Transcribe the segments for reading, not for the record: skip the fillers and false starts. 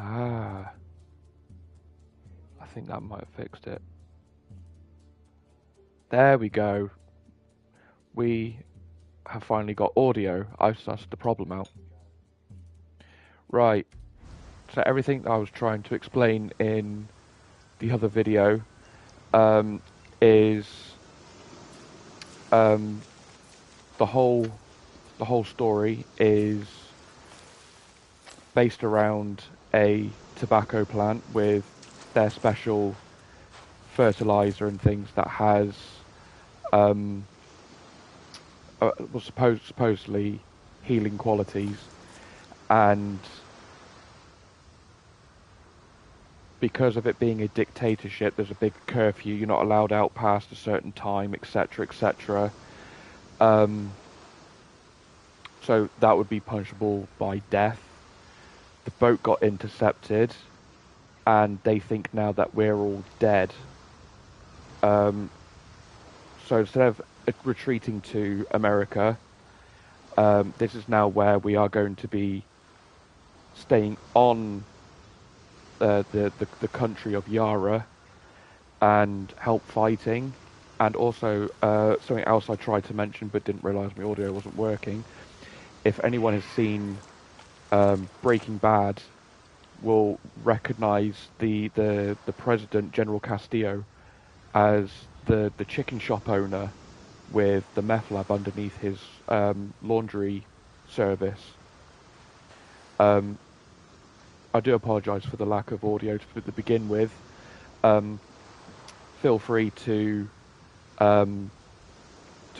Ah, I think that might have fixed it. There we go. We have finally got audio. I've sussed the problem out. Right. So everything I was trying to explain in the other video is the whole story is based around a tobacco plant with their special fertilizer and things that has was supposedly healing qualities, and because of it being a dictatorship, there's a big curfew. You're not allowed out past a certain time, etc., etc. So that would be punishable by death. The boat got intercepted, and they think now that we're all dead. So instead of retreating to America, this is now where we are going to be staying on the country of Yara and help fighting. And also something else I tried to mention but didn't realise my audio wasn't working. If anyone has seen Breaking Bad, will recognise the president, General Castillo, as the chicken shop owner with the meth lab underneath his laundry service. I do apologise for the lack of audio to begin with. Feel free to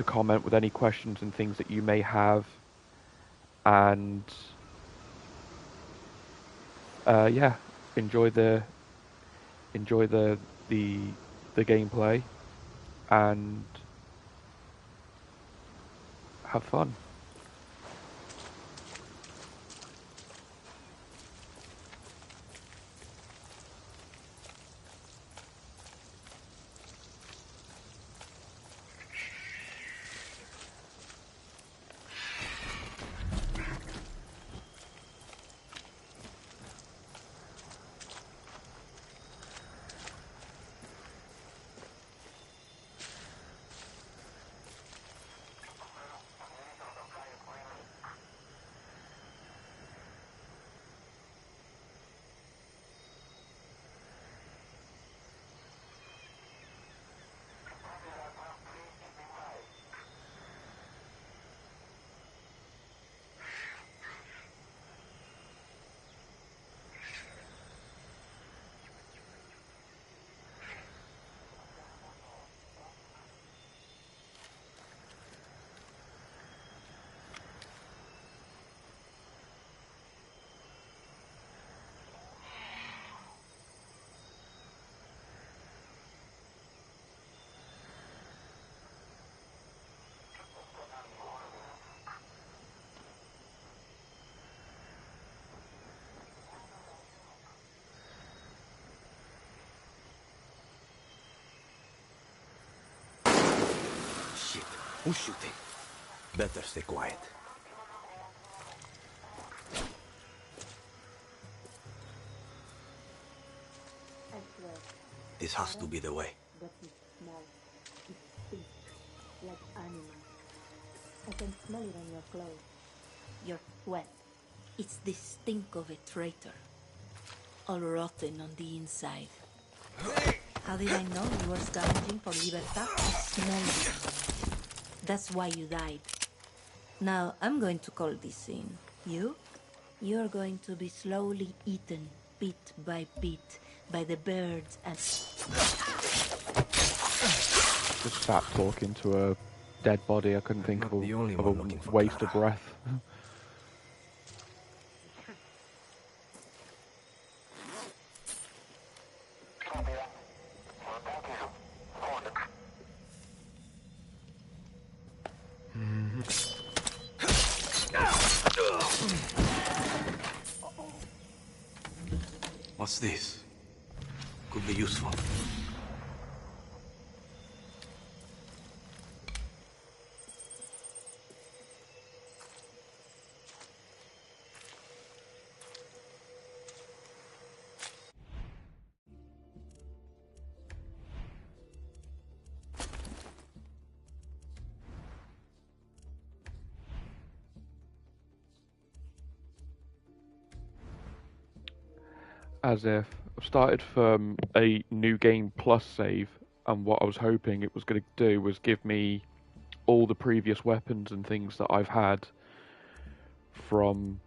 comment with any questions and things that you may have, and yeah, enjoy the gameplay and have fun. Who's shooting? Better stay quiet. This has to be the way. But it's small. It stinks like animals. I can smell it on your clothes. Your sweat. It's the stink of a traitor. All rotten on the inside. How did I know you were scavenging for Libertad? I smelled it. That's why you died. Now, I'm going to call this in. You're going to be slowly eaten, bit by bit, by the birds and... Just sat talking to a dead body. I couldn't think of a waste of breath. What's this? Could be useful. as if I've started from a new game plus save, and what I was hoping it was going to do was give me all the previous weapons and things that I've had from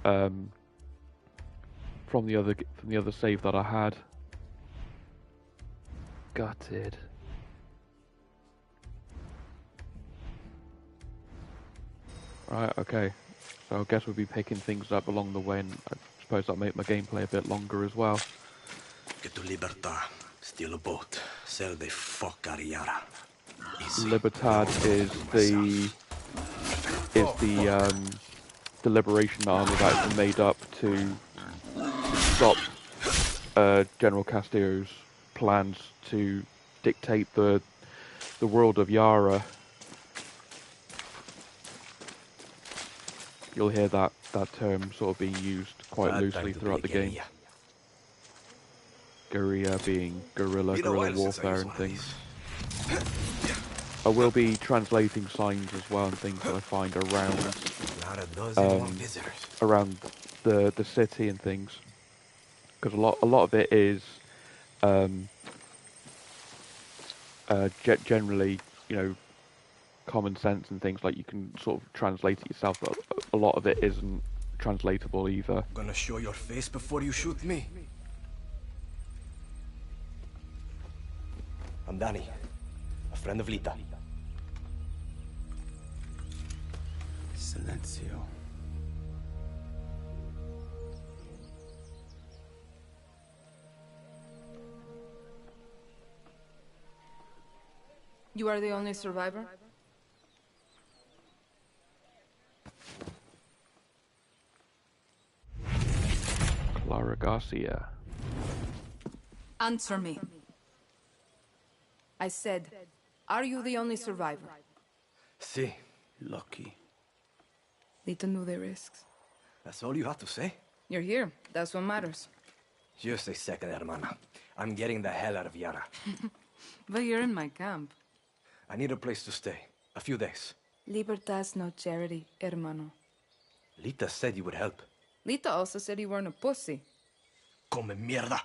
um, from the other save that I had. Gutted. Right, okay. So I guess we'll be picking things up along the way, and I suppose that'll make my gameplay a bit longer as well. Get to Libertad, steal a boat, sell the fuck out of Yara. Easy. Libertad is the liberation army that's been made up to stop General Castillo's plans to dictate the world of Yara. You'll hear that term sort of being used quite loosely throughout the game. Guerrilla being guerrilla warfare and things. I will be translating signs as well and things that I find around the city and things, because a lot of it is generally, you know, common sense and things, like you can sort of translate it yourself, but a lot of it isn't translatable either. Gonna show your face before you shoot me? I'm Danny, a friend of Lita. Silencio. You are the only survivor? Clara Garcia. Answer me. I said, are you the only survivor? Si. Lucky. Lita knew the risks. That's all you have to say? You're here. That's what matters. Just a second, hermana. I'm getting the hell out of Yara. But you're in my camp. I need a place to stay. A few days. Libertad's no charity, hermano. Lita said you would help. Lita also said you weren't a pussy. Come mierda!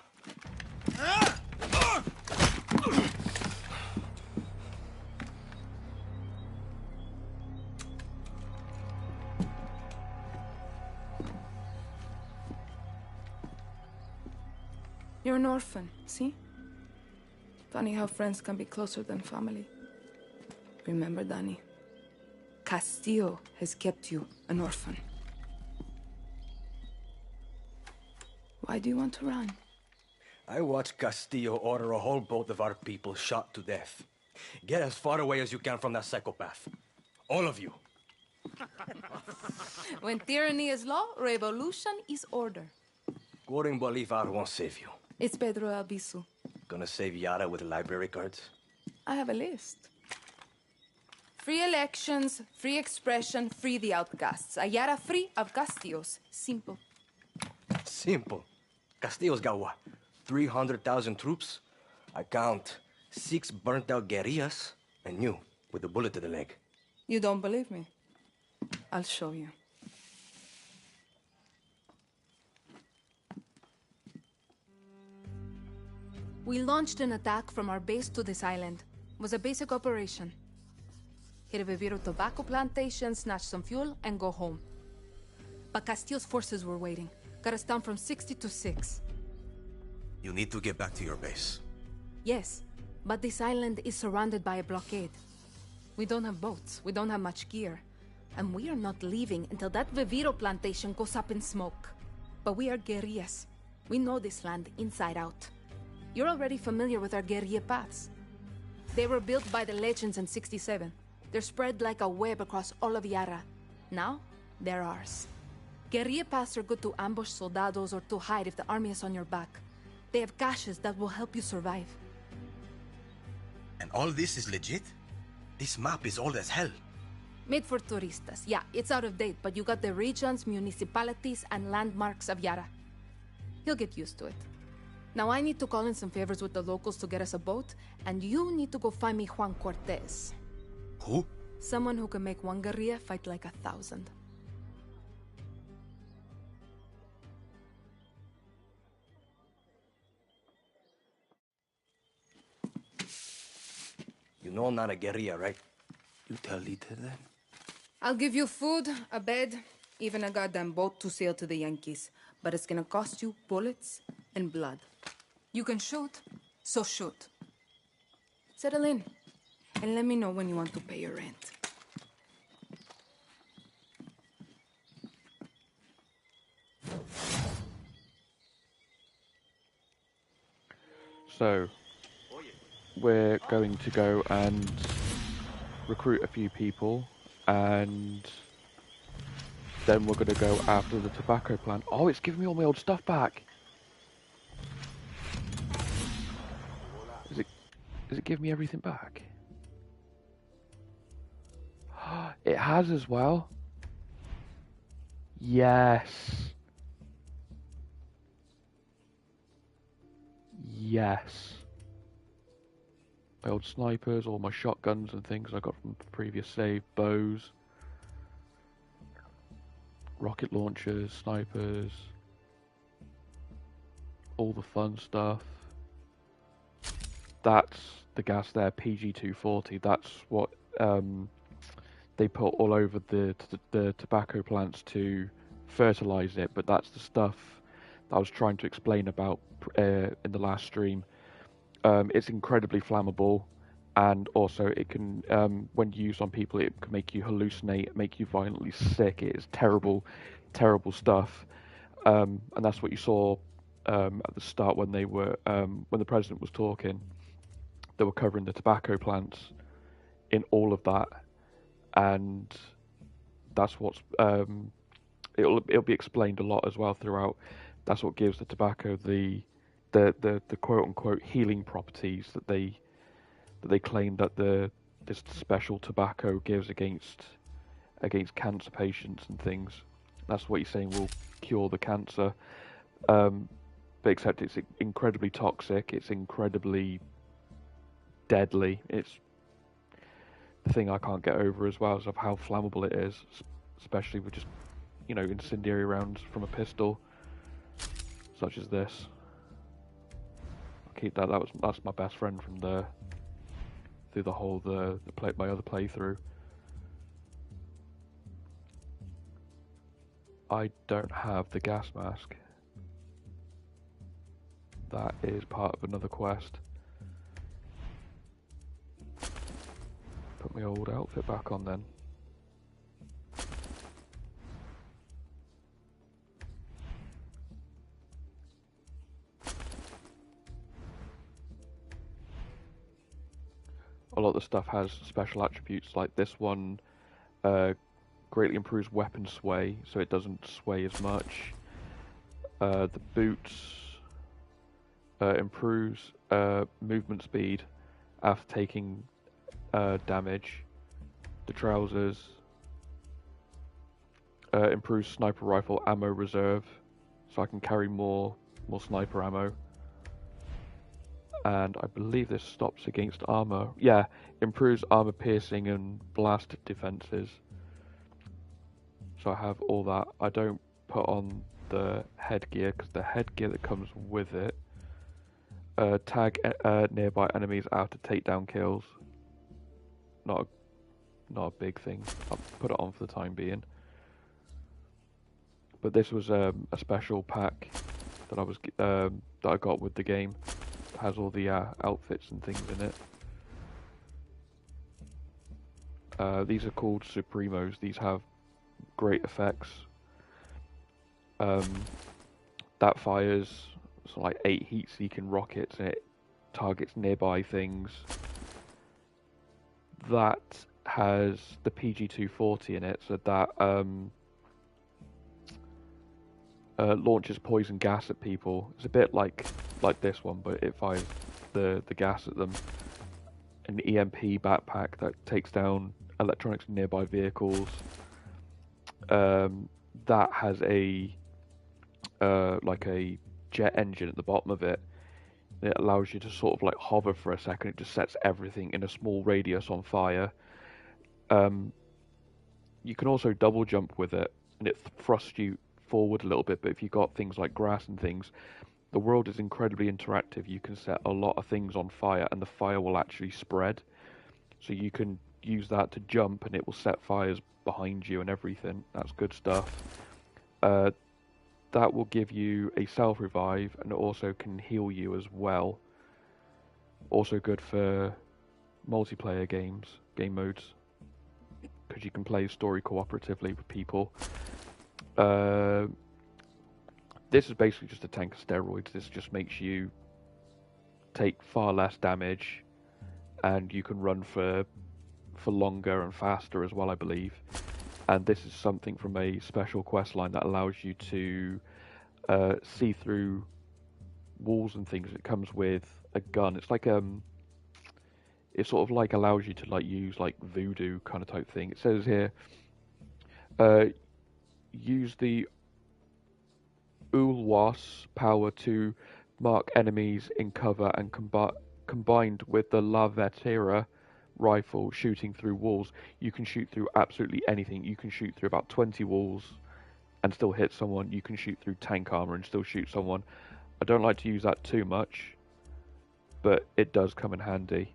You're an orphan, see? Funny how friends can be closer than family. Remember, Danny, Castillo has kept you an orphan. Why do you want to run? I watched Castillo order a whole boat of our people shot to death. Get as far away as you can from that psychopath. All of you. When tyranny is law, revolution is order. Quoting Bolivar won't save you. It's Pedro Albizu. Gonna save Yara with library cards? I have a list. Free elections, free expression, free the outcasts. A Yara free of Castillos. Simple. Simple. Castillo's got what? 300,000 troops? I count 6 burnt-out guerrillas, and you, with a bullet to the leg. You don't believe me? I'll show you. We launched an attack from our base to this island. It was a basic operation. Hit a Viviro tobacco plantation, snatch some fuel, and go home. But Castillo's forces were waiting. Got us down from 60 to 6. You need to get back to your base. Yes, but this island is surrounded by a blockade. We don't have boats, we don't have much gear. And we are not leaving until that Viviro plantation goes up in smoke. But we are guerrillas. We know this land inside out. You're already familiar with our guerrilla paths. They were built by the legends in 67. They're spread like a web across all of Yara. Now, they're ours. Guerrilla paths are good to ambush soldados or to hide if the army is on your back. They have caches that will help you survive. And all this is legit? This map is old as hell. Made for turistas. Yeah, it's out of date, but you got the regions, municipalities, and landmarks of Yara. You'll get used to it. Now I need to call in some favors with the locals to get us a boat, and you need to go find me Juan Cortez. Who? Someone who can make one guerrilla fight like 1,000. You know I'm not a guerrilla, right? You tell Lita then? I'll give you food, a bed, even a goddamn boat to sail to the Yankees. But it's gonna cost you bullets and blood. You can shoot, so shoot. Settle in, and let me know when you want to pay your rent. So, we're going to go and recruit a few people, and then we're going to go after the tobacco plant. Oh, it's giving me all my old stuff back. Is it giving me everything back? It has as well. Yes. Yes. My old snipers, all my shotguns and things I got from previous save, bows, rocket launchers, snipers, all the fun stuff. That's the gas there, PG240. That's what they put all over the tobacco plants to fertilize it. But that's the stuff that I was trying to explain about in the last stream. It's incredibly flammable, and also it can, when used on people, it can make you hallucinate, make you violently sick. It is terrible, terrible stuff. And that's what you saw at the start when they were when the president was talking. They were covering the tobacco plants in all of that, and that's what's it'll be explained a lot as well throughout. That's what gives the tobacco the quote unquote healing properties that they claim that this special tobacco gives against cancer patients and things. That's what he's saying will cure the cancer. But except it's incredibly toxic. It's incredibly deadly. It's the thing I can't get over as well, is of how flammable it is, especially with just, incendiary rounds from a pistol, such as this. I'll keep that. That's my best friend from through the whole my other playthrough. I don't have the gas mask. That is part of another quest. Put my old outfit back on then. A lot of the stuff has special attributes, like this one greatly improves weapon sway, so it doesn't sway as much. The boots improves movement speed after taking damage. The trousers improves sniper rifle ammo reserve, so I can carry more sniper ammo. And I believe this stops against armor. Yeah, improves armor piercing and blast defenses. So I have all that. I don't put on the headgear because the headgear that comes with it tag nearby enemies after takedown kills. Not a big thing. I'll put it on for the time being. But this was a special pack that I got with the game. It has all the outfits and things in it. These are called Supremos. These have great effects. That fires like 8 heat-seeking rockets, and it targets nearby things. That has the PG240 in it, so that launches poison gas at people. It's a bit like this one, but it fires the gas at them. An EMP backpack that takes down electronics in nearby vehicles. That has a like a jet engine at the bottom of it. It allows you to sort of like hover for a second. It just sets everything in a small radius on fire. You can also double jump with it, and it thrusts you forward a little bit. But if you've got things like grass and things, the world is incredibly interactive. You can set a lot of things on fire, and the fire will actually spread. So you can use that to jump, and it will set fires behind you and everything. That's good stuff. That will give you a self revive, and it also can heal you as well. Also good for multiplayer game modes, because you can play story cooperatively with people. This is basically just a tank of steroids. This just makes you take far less damage, and you can run for longer and faster as well, I believe. And this is something from a special quest line that allows you to see through walls and things. It comes with a gun. It's like it sort of like allows you to like use like voodoo kind of type thing. It says here, use the Ulwas power to mark enemies in cover, and combined with the La Vetera rifle shooting through walls, you can shoot through absolutely anything. You can shoot through about 20 walls and still hit someone. You can shoot through tank armor and still shoot someone. I don't like to use that too much, but it does come in handy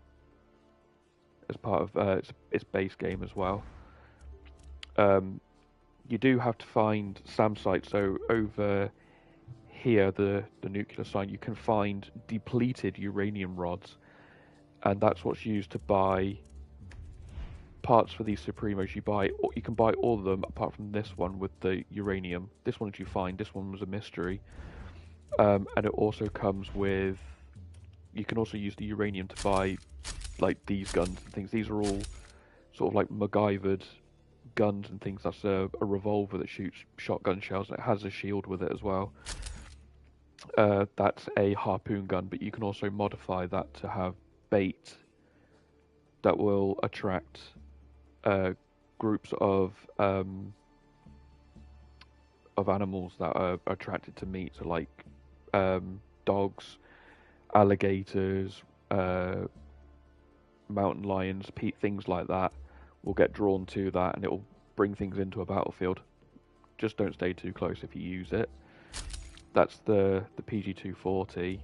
as part of its base game as well. You do have to find SAM sites, so over here, the nuclear sign, you can find depleted uranium rods, and that's what's used to buy parts for these Supremos. You can buy all of them apart from this one with the uranium. This one did you find? This one was a mystery. And it also comes with, you can also use the uranium to buy like these guns and things. These are all sort of like MacGyvered guns and things. That's a revolver that shoots shotgun shells, and it has a shield with it as well. That's a harpoon gun, but you can also modify that to have bait that will attract groups of animals that are attracted to meat, so like dogs, alligators, mountain lions, things like that will get drawn to that, and it will bring things into a battlefield. Just don't stay too close if you use it. That's the PG-240.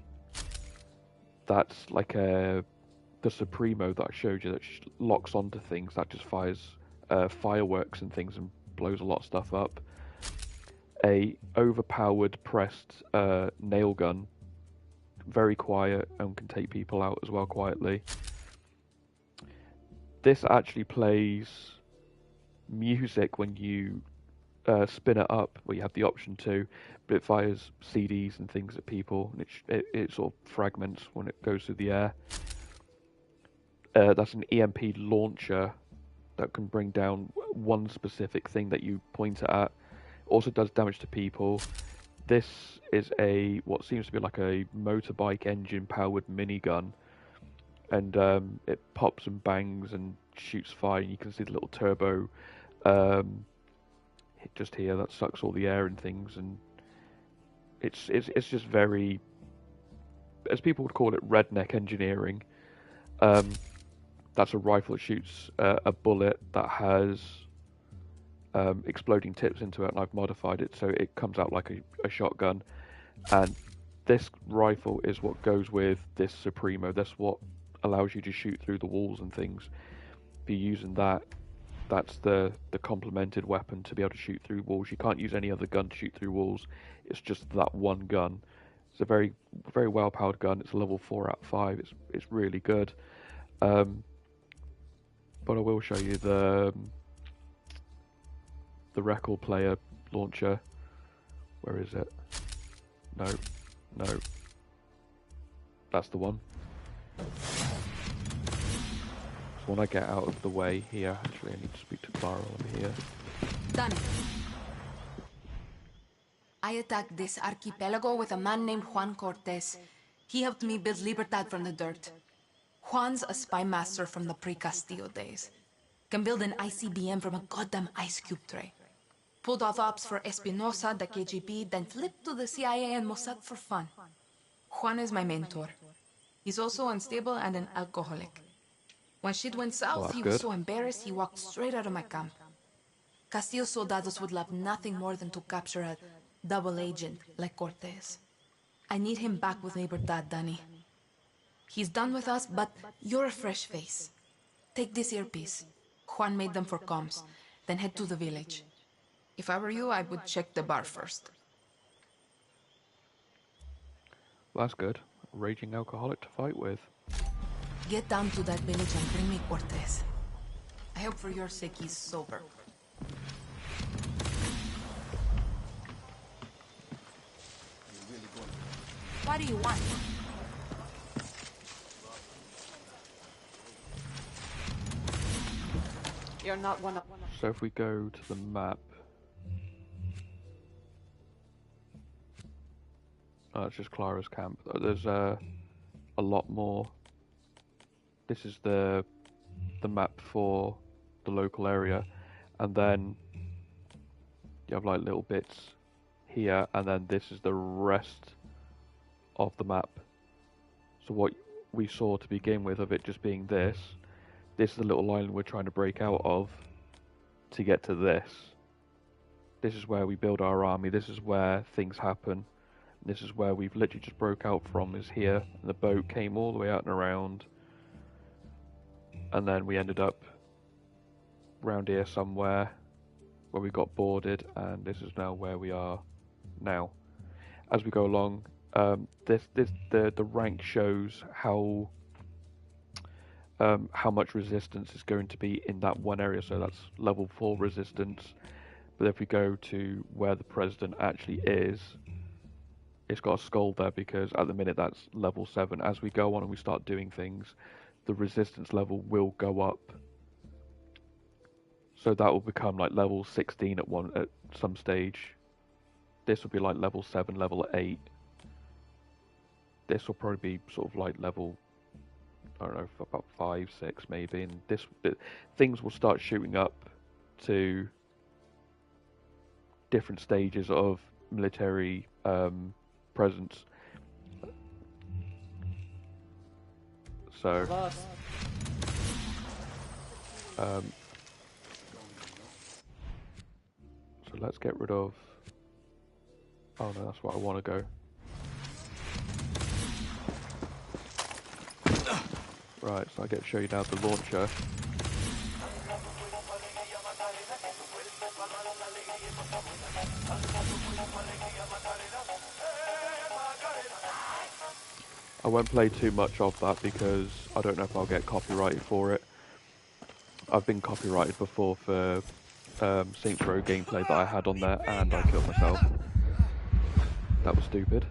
That's like the Supremo that I showed you that locks onto things. That just fires fireworks and things and blows a lot of stuff up. A overpowered pressed nail gun, very quiet and can take people out as well quietly. This actually plays music when you spin it up, where you have the option to, but it fires CDs and things at people, and it sort of fragments when it goes through the air. That's an EMP launcher that can bring down one specific thing that you point it at. Also does damage to people. This is what seems to be like a motorbike engine powered minigun, and it pops and bangs and shoots fire, and you can see the little turbo just here that sucks all the air and things, and it's just very, as people would call it, redneck engineering. That's a rifle that shoots a bullet that has exploding tips into it, and I've modified it so it comes out like a shotgun. And this rifle is what goes with this Supremo. That's what allows you to shoot through the walls and things. Be using that. That's the complemented weapon to be able to shoot through walls. You can't use any other gun to shoot through walls. It's just that one gun. It's a very, very well powered gun. It's a level 4 out of 5. It's really good. But I will show you the record player launcher. Where is it? No. That's the one. So when I get out of the way here, actually I need to speak to Clara over here. Done. I attacked this archipelago with a man named Juan Cortez. He helped me build Libertad from the dirt. Juan's a spy master from the pre-Castillo days. Can build an ICBM from a goddamn ice cube tray. Pulled off ops for Espinosa, the KGB, then flipped to the CIA and Mossad for fun. Juan is my mentor. He's also unstable and an alcoholic. When shit went south, he was so embarrassed he walked straight out of my camp. Castillo's soldados would love nothing more than to capture a double agent like Cortez. I need him back with Libertad, Danny. He's done with us, but you're a fresh face. Take this earpiece. Juan made them for comms. Then head to the village. If I were you, I would check the bar first. Well, that's good. A raging alcoholic to fight with. Get down to that village and bring me Cortez. I hope for your sake he's sober. What do you want? You're not one of... So if we go to the map... Oh, it's just Clara's camp. There's a lot more. This is the map for the local area, and then you have like little bits here, and then this is the rest of the map. So what we saw to begin with of it just being this is the little island we're trying to break out of to get to this. This is where we build our army, this is where things happen. This is where we've literally just broke out from, is here. And the boat came all the way out and around. And then we ended up round here somewhere where we got boarded, and this is now where we are now. As we go along, the rank shows how much resistance is going to be in that one area. So that's level 4 resistance. But if we go to where the president actually is, it's got a skull there because at the minute that's level 7. As we go on and we start doing things, the resistance level will go up. So that will become like level 16 at some stage. This will be like level 7, level 8. This will probably be sort of like level, I don't know, about 5, 6 maybe. And things will start shooting up to different stages of military presence. So let's get rid of... Oh no, that's where I want to go. Right, so I get to show you now the launcher. I won't play too much of that because I don't know if I'll get copyrighted for it. I've been copyrighted before for Saints Row gameplay that I had on there, and I killed myself. That was stupid.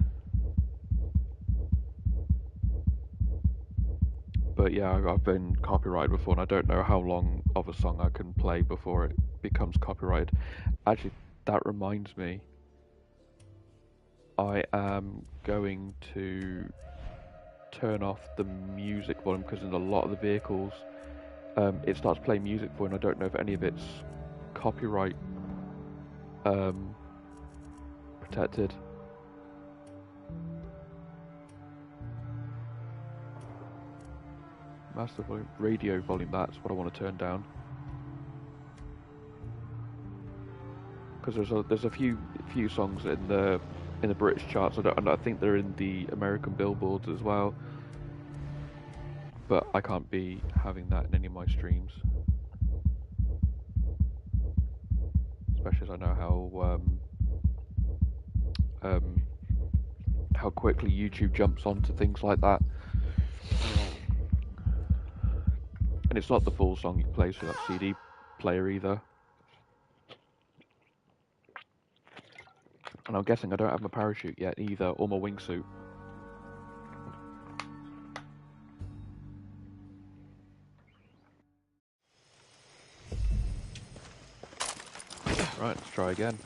But yeah, I've been copyrighted before, and I don't know how long of a song I can play before it becomes copyrighted. Actually, that reminds me. I am going to turn off the music volume because in a lot of the vehicles it starts playing music for, and I don't know if any of it's copyright protected. Master volume, radio volume, that's what I want to turn down. Because there's a few songs in the British charts, and I think they're in the American billboards as well. But I can't be having that in any of my streams, especially as I know how quickly YouTube jumps onto things like that. And it's not the full song you play through that CD player either. And I'm guessing I don't have my parachute yet either, or my wingsuit. Right, let's try again.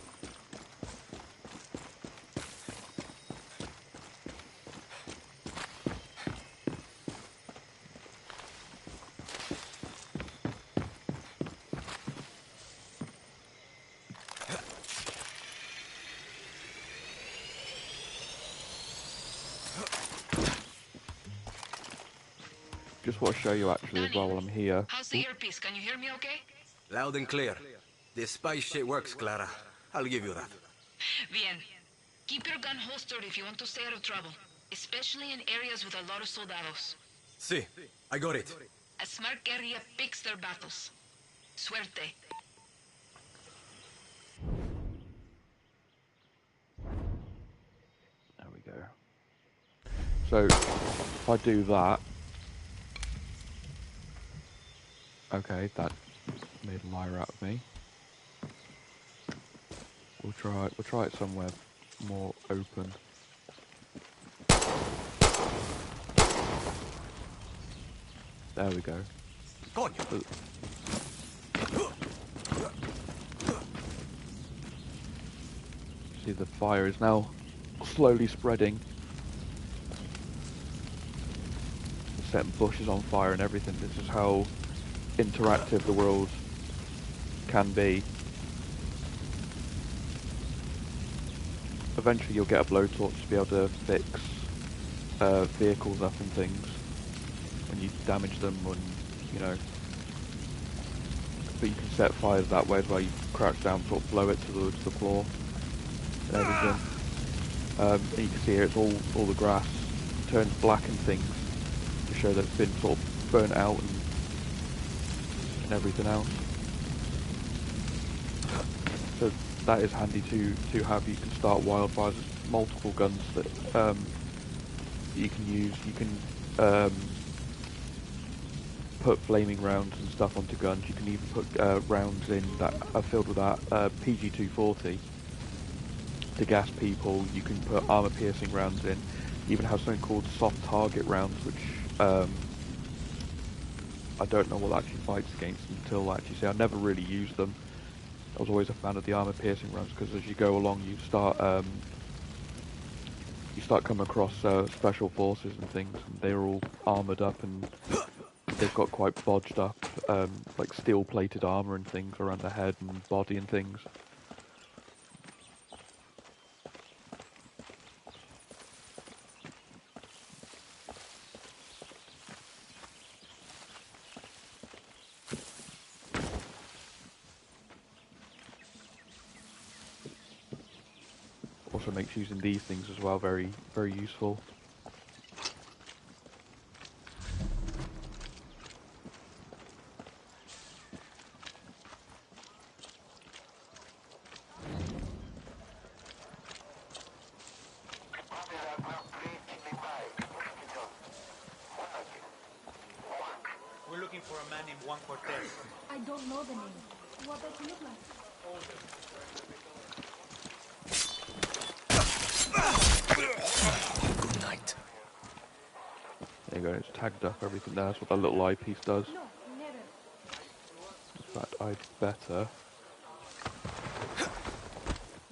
Just want to show you actually as well while I'm here. How's the earpiece? Can you hear me okay? Loud and clear. This spy shit works, Clara. I'll give you that. Bien. Keep your gun holstered if you want to stay out of trouble, especially in areas with a lot of soldados. See, I got it. A smart guerrilla picks their battles. Suerte. There we go. So, if I do that... Okay, that made a liar out of me. We'll try it somewhere more open. There we go. Coño. See, the fire is now slowly spreading. Setting bushes on fire and everything. This is how interactive the world can be. Eventually you'll get a blowtorch to be able to fix vehicles up and things when you damage them, when, you know. But you can set fires that way as well. You crouch down, sort of blow it to the floor and everything. And you can see here it's all the grass turns black and things to show that it's been sort of burnt out and everything else. So that is handy to have. You can start wildfires. There's multiple guns that you can use. You can put flaming rounds and stuff onto guns. You can even put rounds in that are filled with that PG-240 to gas people. You can put armor-piercing rounds in. You even have something called soft target rounds, which I don't know what that actually fights against until I actually see. I never really used them. I was always a fan of the armor-piercing rounds because as you go along, you start coming across special forces and things, and they're all armored up and they've got quite bodged up, like steel-plated armor and things around the head and body and things. Also makes using these things as well very, very useful. We're looking for a man named Juan Cortez. I don't know the name. What does he look like? Good night. There you go, it's tagged up everything there. That's what that little eyepiece does. No, never. In fact, I'd better,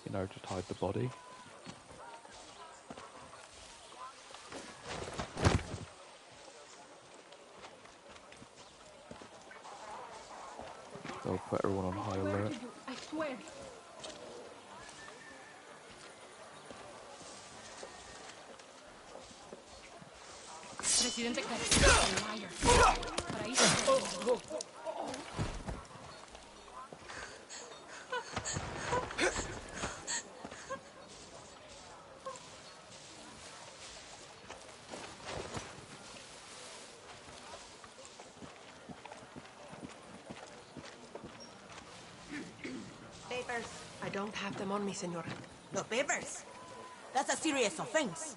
you know, just hide the body. They'll put everyone on high alert. I swear. Presidente Garcia is a liar. Paraíso. Papers. I don't have them on me, senora. No papers? That's a serious offense.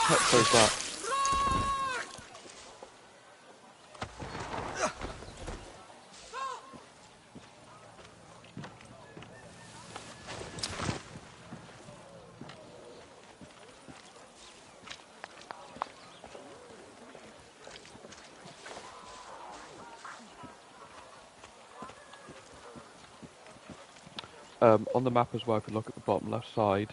Close that. On the map as well, if you look at the bottom left side,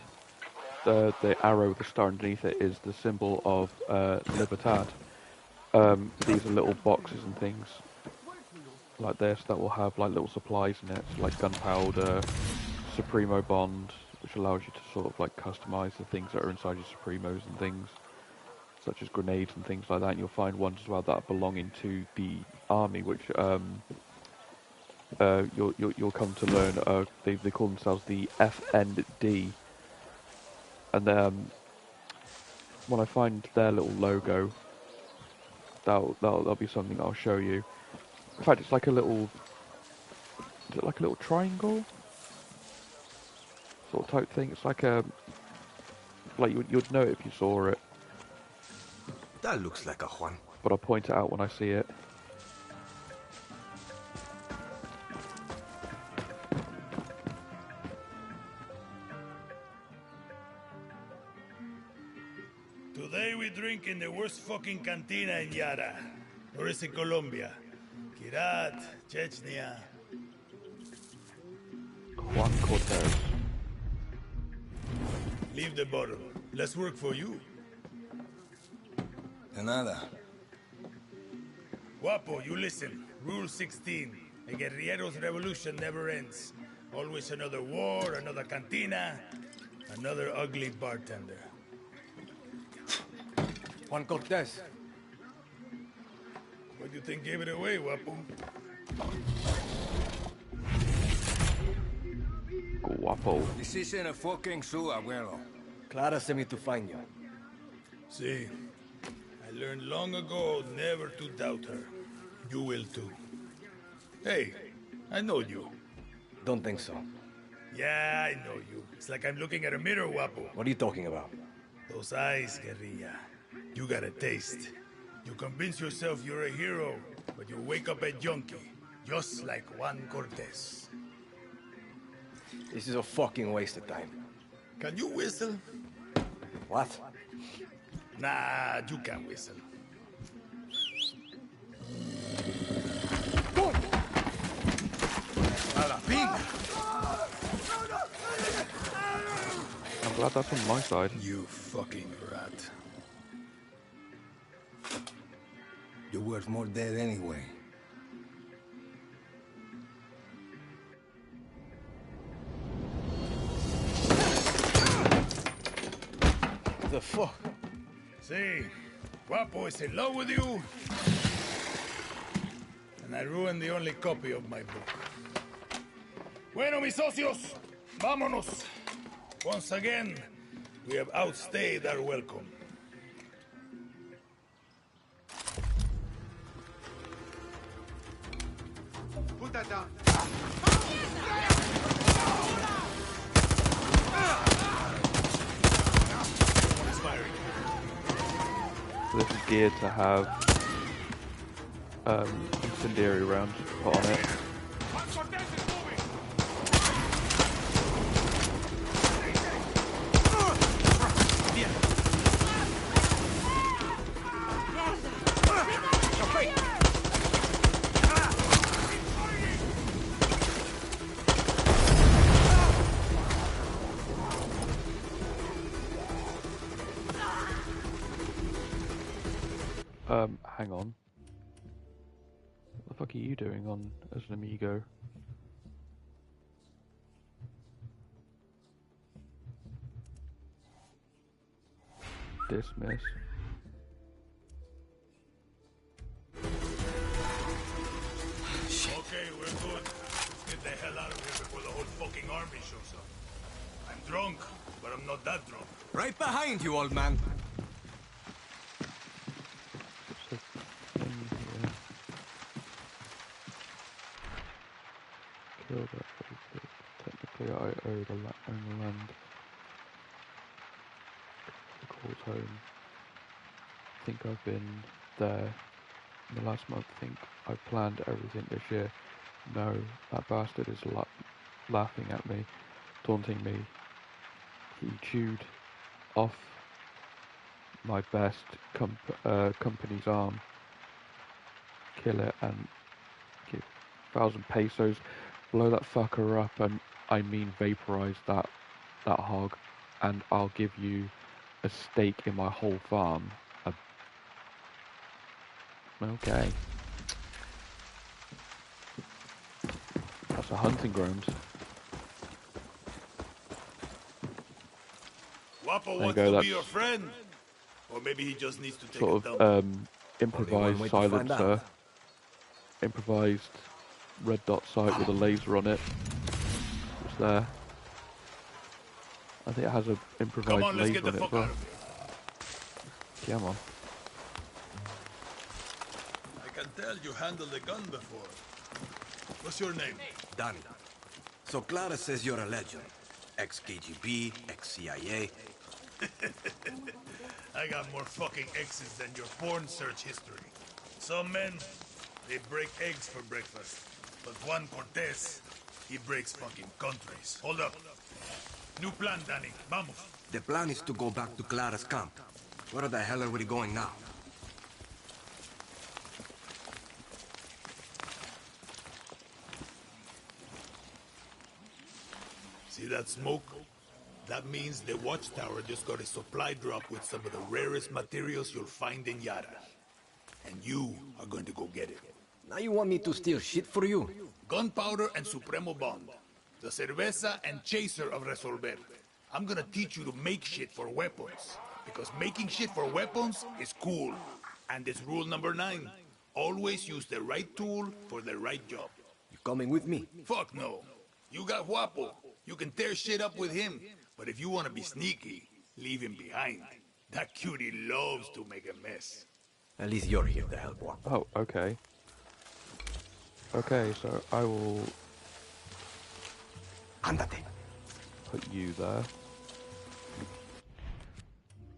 the arrow with the star underneath it is the symbol of Libertad. These are little boxes and things like this that will have like little supplies in it, so like gunpowder, Supremo bond, which allows you to sort of like customize the things that are inside your Supremos and things, such as grenades and things like that. And you'll find ones as well that are belonging to the army, which you'll come to learn. They call themselves the FND, and when I find their little logo, that'll be something I'll show you. In fact, it's like a little. Is it like a little triangle? Sort of type thing. It's like a. Like you'd know it if you saw it. That looks like a Juan. But I'll point it out when I see it. Today we drink in the worst fucking cantina in Yara. Or is it Colombia? Kirat, Chechnya. Juan Cortez. Leave the bottle. Less work for you. De nada. Guapo, you listen. Rule 16. A guerrillero's revolution never ends. Always another war, another cantina, another ugly bartender. Juan Cortez. What do you think gave it away, Guapo? Guapo. This isn't a fucking zoo, abuelo. Clara sent me to find you. See, I learned long ago never to doubt her. You will too. Hey, I know you. Don't think so. Yeah, I know you. It's like I'm looking at a mirror, Guapo. What are you talking about? Those eyes, guerrilla. You got a taste. You convince yourself you're a hero, but you wake up a junkie, just like Juan Cortez. This is a fucking waste of time. Can you whistle? What? Nah, you can't whistle. I'm glad that's on my side. You fucking rat. You're worth more dead anyway. What the fuck? See, Guapo is in love with you. And I ruined the only copy of my book. Bueno, mis socios, vámonos. Once again, we have outstayed our welcome. Put that down. So this is geared to have incendiary rounds put on it. Hang on. What the fuck are you doing on as an amigo? Dismiss. Okay, we're good. Let's get the hell out of here before the whole fucking army shows up. I'm drunk, but I'm not that drunk. Right behind you, old man. Killed it, but technically I owe the land. The call's home. I think I've been there in the last month. I think I planned everything this year. No, that bastard is laughing at me, taunting me. He chewed off my best company's arm. Kill it and give 1,000 pesos. Blow that fucker up, and I mean vaporize that hog, and I'll give you a stake in my whole farm. Okay. That's a hunting ground. Guapo There you wants go, to that's be your friend. Or maybe he just needs to take sort a of dump. improvised way to find silencer. out. Improvised red dot sight with a laser on it. It's there. I think it has an improvised Come on, let's laser get the on it fuck as well. out of here. Come on. hell, you handled a gun before. What's your name? Danny. So Clara says you're a legend. Ex-KGB, ex-CIA. I got more fucking exes than your porn search history. Some men, they break eggs for breakfast. But Juan Cortez, he breaks fucking countries. Hold up. New plan, Danny. Vamos. The plan is to go back to Clara's camp. Where the hell are we going now? See that smoke? That means the watchtower just got a supply drop with some of the rarest materials you'll find in Yara. And you are going to go get it. Now you want me to steal shit for you? Gunpowder and Supremo Bond. The cerveza and chaser of Resolver. I'm gonna teach you to make shit for weapons. Because making shit for weapons is cool. And it's rule number 9. Always use the right tool for the right job. You coming with me? Fuck no. You got Guapo. You can tear shit up with him. But if you want to be sneaky, leave him behind. That cutie loves to make a mess. At least you're here to help Guapo. Oh, okay. Okay, so I will Andate. put you there.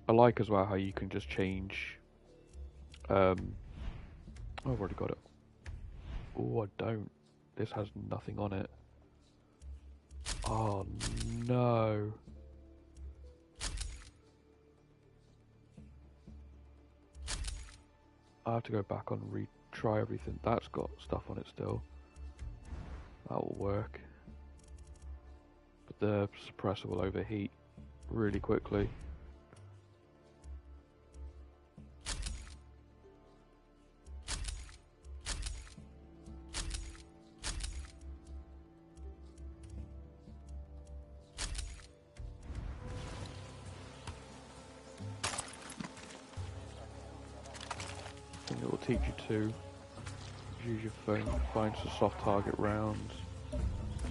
I like as well how you can just change. I've already got it. Oh, I don't. This has nothing on it. Oh no. I have to go back on and retry everything. That's got stuff on it still. That will work. But the suppressor will overheat really quickly. It will teach you to use your phone, find some soft target rounds.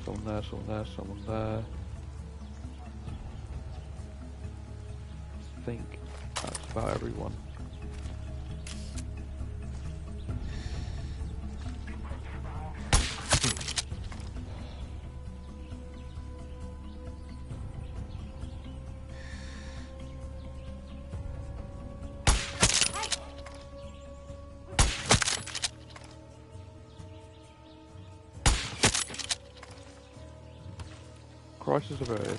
Someone there, someone there, someone there. I think that's about everyone. Crisis averted.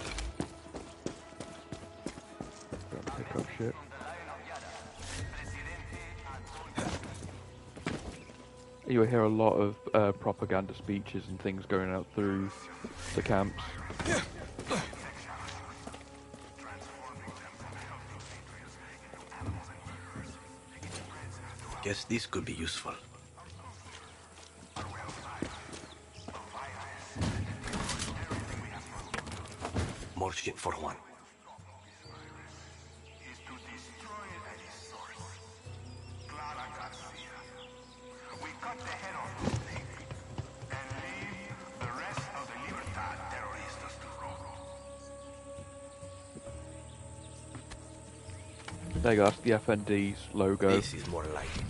Gotta pick up shit. You'll hear a lot of propaganda speeches and things going out through the camps. Guess this could be useful. More shit for Juan. There you go, that's the FND's logo. This is more like it.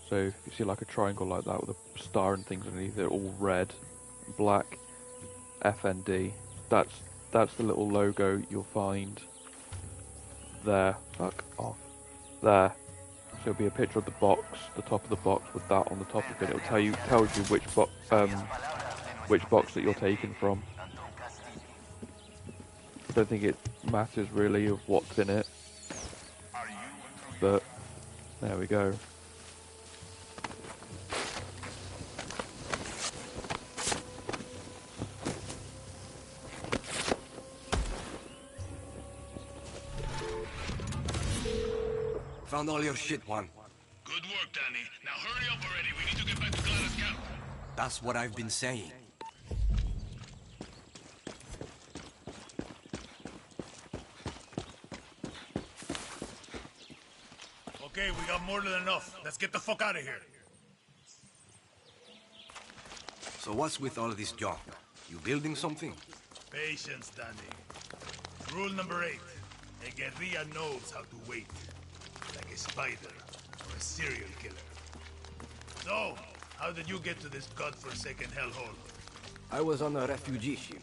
So if you see like a triangle like that with a star and things underneath it, all red, black, FND. That's the little logo you'll find there. Fuck off. There. So it'll be a picture of the box, the top of the box with that on the top of it. It'll tells you which box that you're taking from. I don't think it matters really of what's in it. But there we go. Found all your shit, Juan. Good work, Danny. Now hurry up already. We need to get back to Clara's camp. That's what I've been saying. Okay, we got more than enough. Let's get the fuck out of here. So what's with all this junk? You building something? Patience, Danny. Rule number 8. A guerrilla knows how to wait, like a spider or a serial killer. So, how did you get to this godforsaken hellhole? I was on a refugee ship.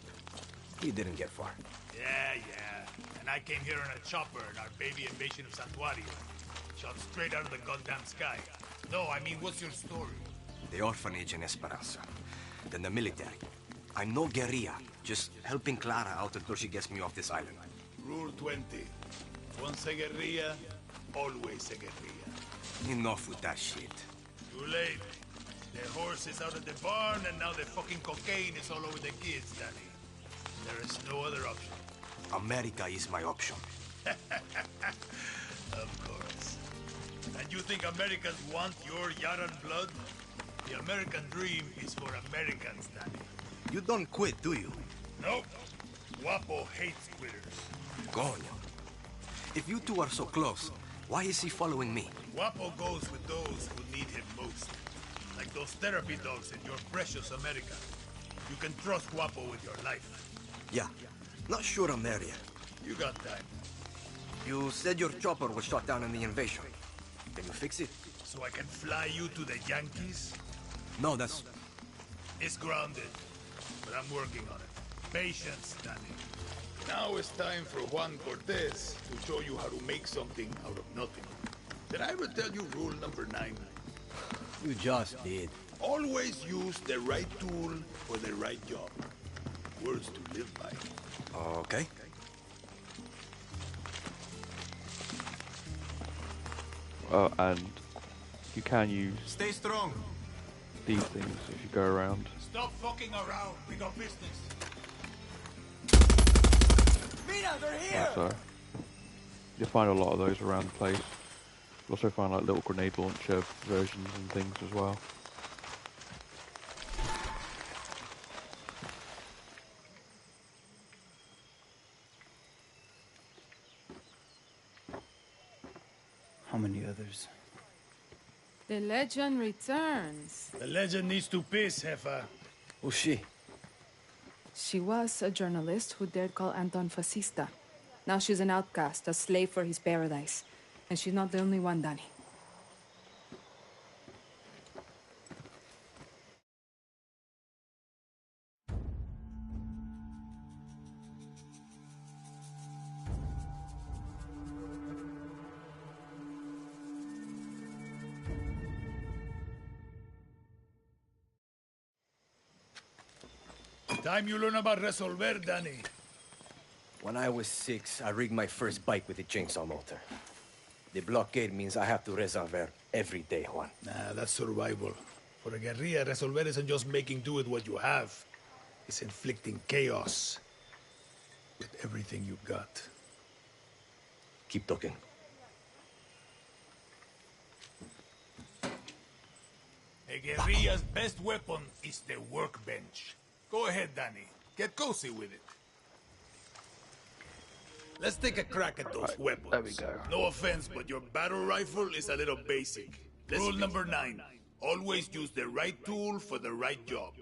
He didn't get far. Yeah. And I came here on a chopper in our baby invasion of Santuario. Shot straight out of the goddamn sky. No, I mean, what's your story? The orphanage in Esperanza. Then the military. I'm no guerrilla, just helping Clara out until she gets me off this island. Rule 20. Once a guerrilla, always a guerrilla. Enough with that shit. Too late. The horse is out of the barn, and now the fucking cocaine is all over the kids, Danny. There is no other option. America is my option. Of course. And you think Americans want your Yaran blood? The American dream is for Americans, Danny. You don't quit, do you? Nope. Guapo hates quitters. Coño. If you two are so close, why is he following me? Guapo goes with those who need him most. Like those therapy dogs in your precious America. You can trust Guapo with your life. Yeah. Not sure I'm there yet. You got time. You said your chopper was shot down in the invasion. Can you fix it? So I can fly you to the Yankees? No, that's... It's grounded. But I'm working on it. Patience, Danny. Now it's time for Juan Cortez to show you how to make something out of nothing. Did I ever tell you rule number 9? You just did. Always use the right tool for the right job. Words to live by. Okay. And you can use Stay strong. these things if you go around. Stop fucking around. We got business. Mira, they're here! So you'll find a lot of those around the place. You'll also find like little grenade launcher versions and things as well. How many others? The legend returns. The legend needs to piss, Jefa. Who's she? She was a journalist who dared call Anton fascista. Now she's an outcast, a slave for his paradise. And she's not the only one, Danny. Time you learn about Resolver, Danny. When I was 6, I rigged my first bike with a chainsaw motor. The blockade means I have to resolver every day, Juan. Nah, that's survival. For a guerrilla, Resolver isn't just making do with what you have. It's inflicting chaos with everything you got. Keep talking. A guerrilla's best weapon is the workbench. Go ahead, Danny. Get cozy with it. Let's take a crack at those weapons. There we go. No offense, but your battle rifle is a little basic. Rule number 9. Always use the right tool for the right job.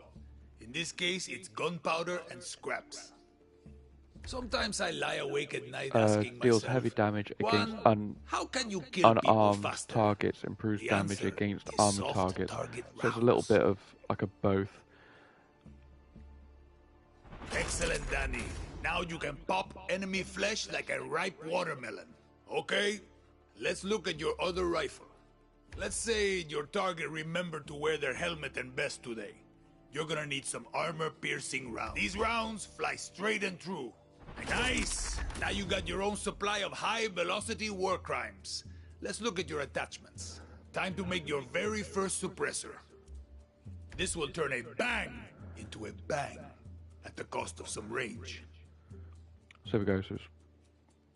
In this case, it's gunpowder and scraps. Sometimes I lie awake at night asking deals myself, heavy damage against how can you kill people unarmed faster? targets, improves The damage answer against is armed soft targets. target So it's a little rounds. bit of like a both. Excellent, Danny. Now you can pop enemy flesh like a ripe watermelon. Okay? Let's look at your other rifle. Let's say your target remembered to wear their helmet and vest today. You're gonna need some armor-piercing rounds. These rounds fly straight and true. Nice! Now you got your own supply of high-velocity war crimes. Let's look at your attachments. Time to make your very first suppressor. This will turn a bang into a bang at the cost of some range. So we go. So it's,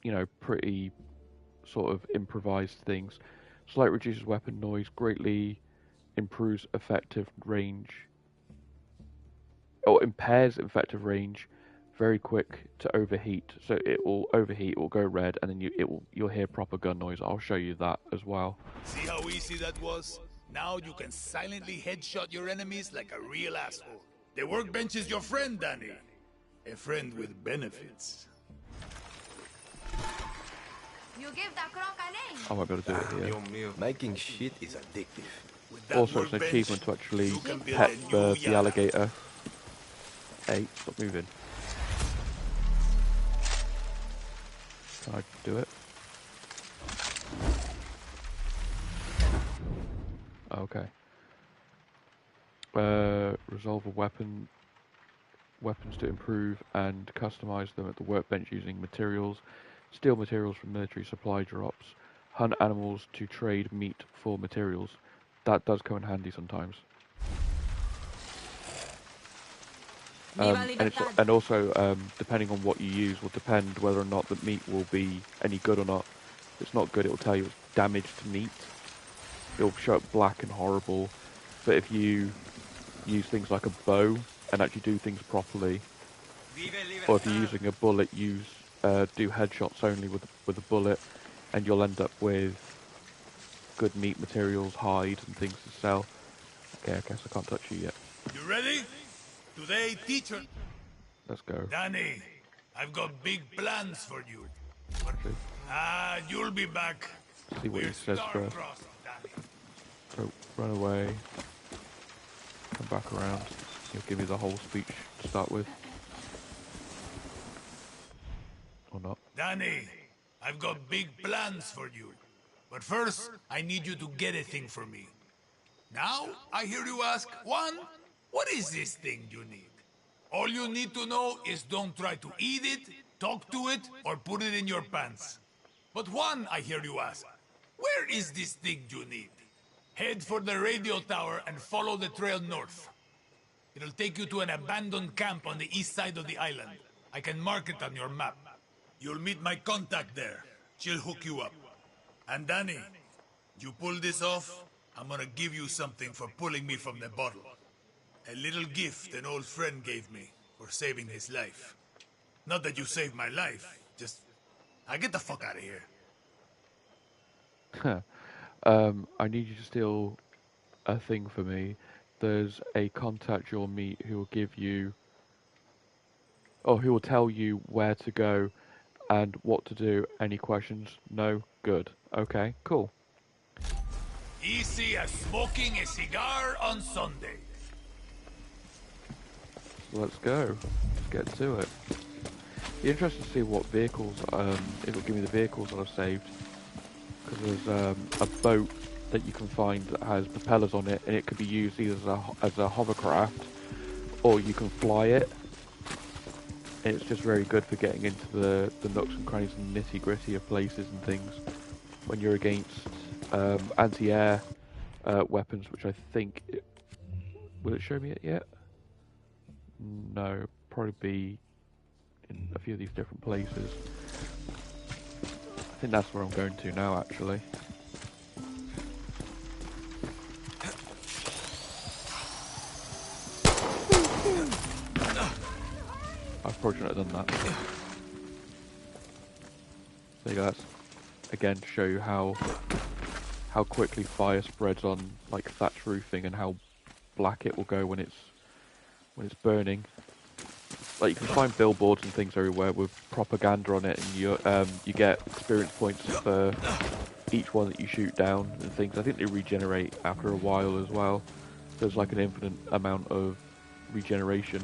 you know, pretty sort of improvised things. Slight reduces weapon noise, greatly improves effective range, or impairs effective range. Very quick to overheat, so it will overheat, it will go red, and then you'll hear proper gun noise. I'll show you that as well. See how easy that was? Now you can silently headshot your enemies like a real asshole. The workbench is your friend, Danny. A friend with benefits. You give the croc a name. I might be able to do it here. Making shit is addictive. With that Also, it's an workbench, achievement to actually you can build pet a new the yard. alligator. Hey, stop moving. Can I do it? Okay. Resolve a weapons to improve and customize them at the workbench using materials. Steal materials from military supply drops. Hunt animals to trade meat for materials. That does come in handy sometimes. And also, depending on what you use, will depend whether or not the meat will be any good or not. If it's not good, it will tell you it's damaged meat. It'll show up black and horrible. But if you use things like a bow and actually do things properly, or if you're using a bullet, do headshots only with a bullet, and you'll end up with good meat materials, hide, and things to sell. Okay, I guess I can't touch you yet. You ready? Today, teacher. Let's go. Danny, I've got big plans for you. You'll be back. See what he says first. Danny. So, run away. Come back around. He'll give me the whole speech to start with. Or not. Danny, I've got big plans for you. But first, I need you to get a thing for me. Now, I hear you ask, Juan, what is this thing you need? All you need to know is don't try to eat it, talk to it, or put it in your pants. But Juan, I hear you ask, where is this thing you need? Head for the radio tower and follow the trail north. It'll take you to an abandoned camp on the east side of the island. I can mark it on your map. You'll meet my contact there. She'll hook you up. And Danny, you pull this off, I'm gonna give you something for pulling me from the bottle. A little gift an old friend gave me for saving his life. Not that you saved my life, just... I get the fuck out of here. I need you to steal a thing for me. There's a contact you'll meet who will give you... or who will tell you where to go and what to do. Any questions? No? Good. Okay, cool. Easy as smoking a cigar on Sunday. Let's go. Let's get to it. Be interested to see what vehicles, if it'll give me the vehicles that I've saved. Because there's a boat that you can find that has propellers on it, and it could be used either as a hovercraft, or you can fly it. And it's just very good for getting into the nooks and crannies and nitty gritty of places and things when you're against anti-air weapons, which I think... will it show me it yet? No, probably be in a few of these different places. I think that's where I'm going to now, actually. I probably shouldn't have done that. There you go. That's again to show you how quickly fire spreads on like thatch roofing and how black it will go when it's burning. Like, you can find billboards and things everywhere with propaganda on it, and you get experience points for each one that you shoot down and things. I think they regenerate after a while as well. There's like an infinite amount of regeneration.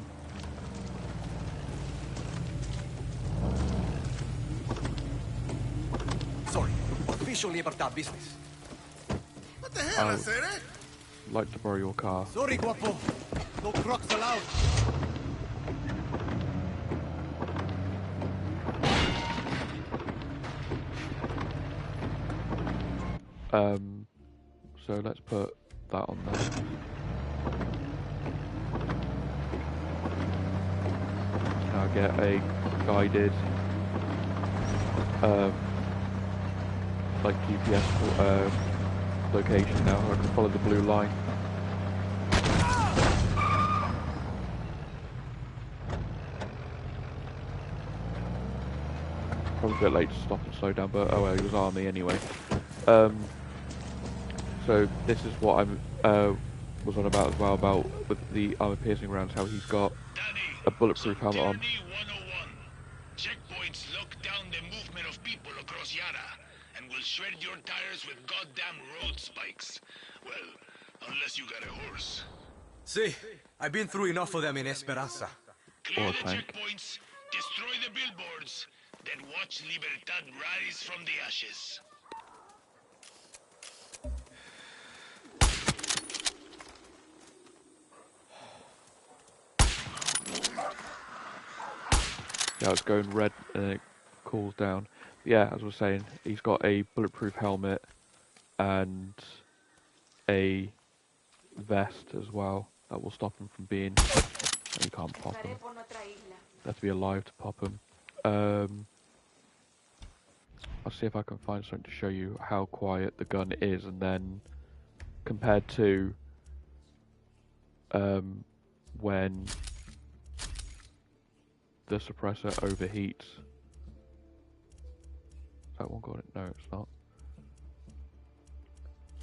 Sorry, official Libertad business. What the hell, Oh. Acere? I'd like to borrow your car. Sorry, guapo. No crocs allowed. So let's put that on there. Now get a guided, like GPS location now. I can follow the blue line. Probably a bit late to stop and slow down, but oh well, he was army anyway. So this is what I was on about as well, about with the armor-piercing rounds, how he's got a bulletproof helmet on. Checkpoints lock down the movement of people across Yara. shred your tires with goddamn road spikes. Well, unless you got a horse. See, I've been through enough of them in Esperanza. Clear Or the tank. checkpoints, destroy the billboards, then watch Libertad rise from the ashes. Yeah, it's going red and it cools down. Yeah, as I was saying, he's got a bulletproof helmet and a vest as well that will stop him from being. And you can't pop him. You have to be alive to pop him. I'll see if I can find something to show you how quiet the gun is, and then compared to when the suppressor overheats. Is that one got it? No, it's not.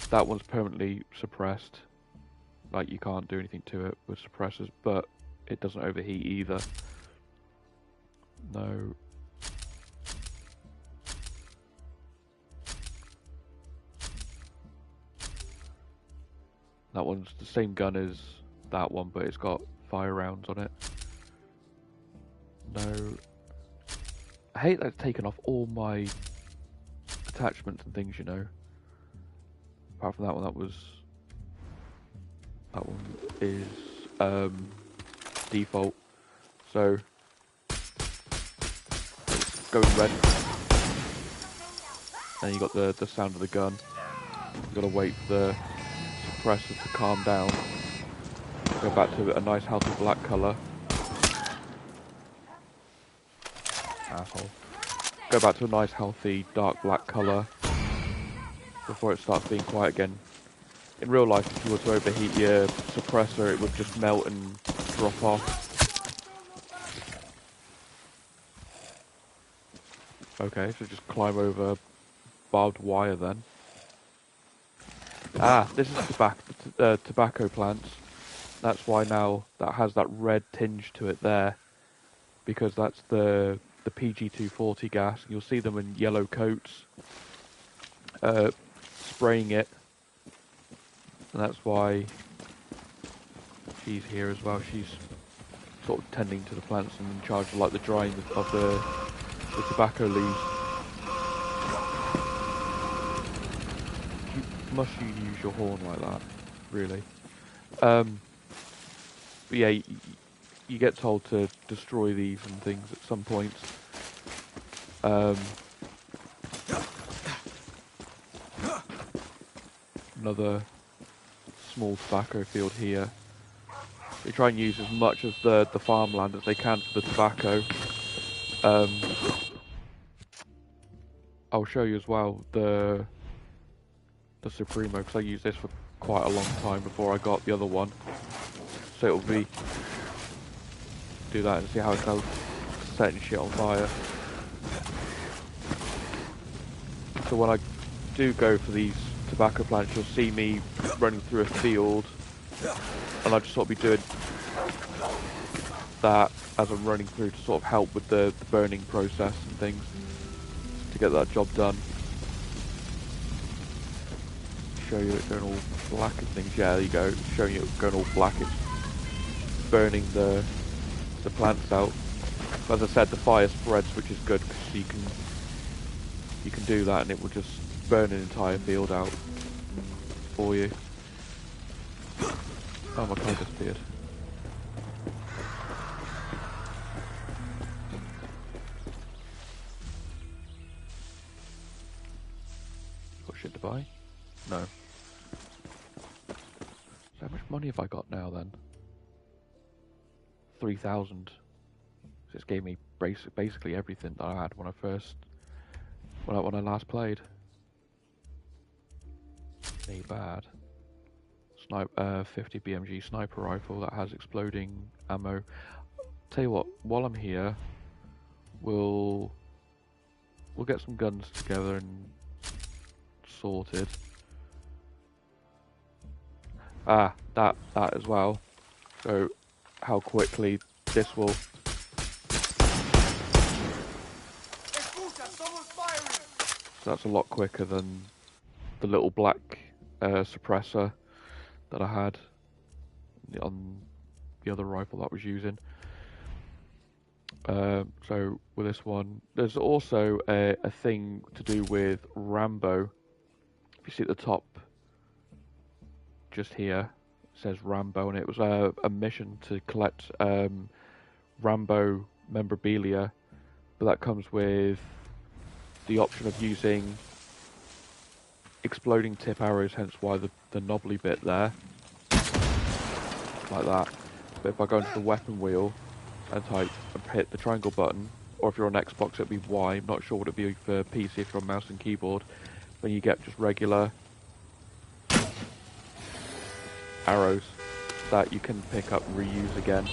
That one's permanently suppressed. Like, you can't do anything to it with suppressors, but it doesn't overheat either. No. That one's the same gun as that one, but it's got fire rounds on it. No. I hate that it's taken off all my attachments and things, you know. Apart from that one, that one is default. So it's going red. Then you got the sound of the gun. You got to wait for the suppressors to calm down. Go back to a nice healthy black colour. Asshole. Go back to a nice healthy dark black colour before it starts being quiet again. In real life, if you were to overheat your suppressor, it would just melt and drop off. Okay, so just climb over barbed wire then. Ah, this is tobacco plants. That's why now that has that red tinge to it there, because that's the PG240 gas. You'll see them in yellow coats spraying it, and that's why she's here as well. She's sort of tending to the plants and in charge of like the drying of the tobacco leaves. Must you use your horn like that, really? But yeah, you get told to destroy these and things at some points. Another small tobacco field here. They try and use as much of the farmland as they can for the tobacco. I'll show you as well the Supremo, because I used this for quite a long time before I got the other one. So it'll be do that and see how it goes, setting shit on fire. So when I do go for these tobacco plants, you'll see me running through a field, and I'll just sort of be doing that as I'm running through to sort of help with the burning process and things to get that job done. Show you it going all black and things. Yeah, there you go. Showing you it going all black. It's burning the plants out. As I said, the fire spreads, which is good because you can do that and it will just burn an entire field out for you. Oh, my car disappeared. Got shit to buy? No. So how much money have I got now then? 3,000. So it's gave me basically everything that I had when I last played. Ain't bad. 50 BMG sniper rifle that has exploding ammo. Tell you what, while I'm here, we'll get some guns together and sorted. Ah, that as well. So how quickly this will. So So that's a lot quicker than the little black suppressor that I had on the other rifle that I was using. So with this one, there's also a thing to do with Rambo. If you see at the top, just here, it says Rambo, and it was a mission to collect Rambo memorabilia, but that comes with the option of using exploding tip arrows, hence why the knobbly bit there, like that. But if I go into the weapon wheel and hit the triangle button, or if you're on Xbox it'd be Y, I'm not sure what it'd be for PC if you're on mouse and keyboard, then you get just regular arrows that you can pick up and reuse again.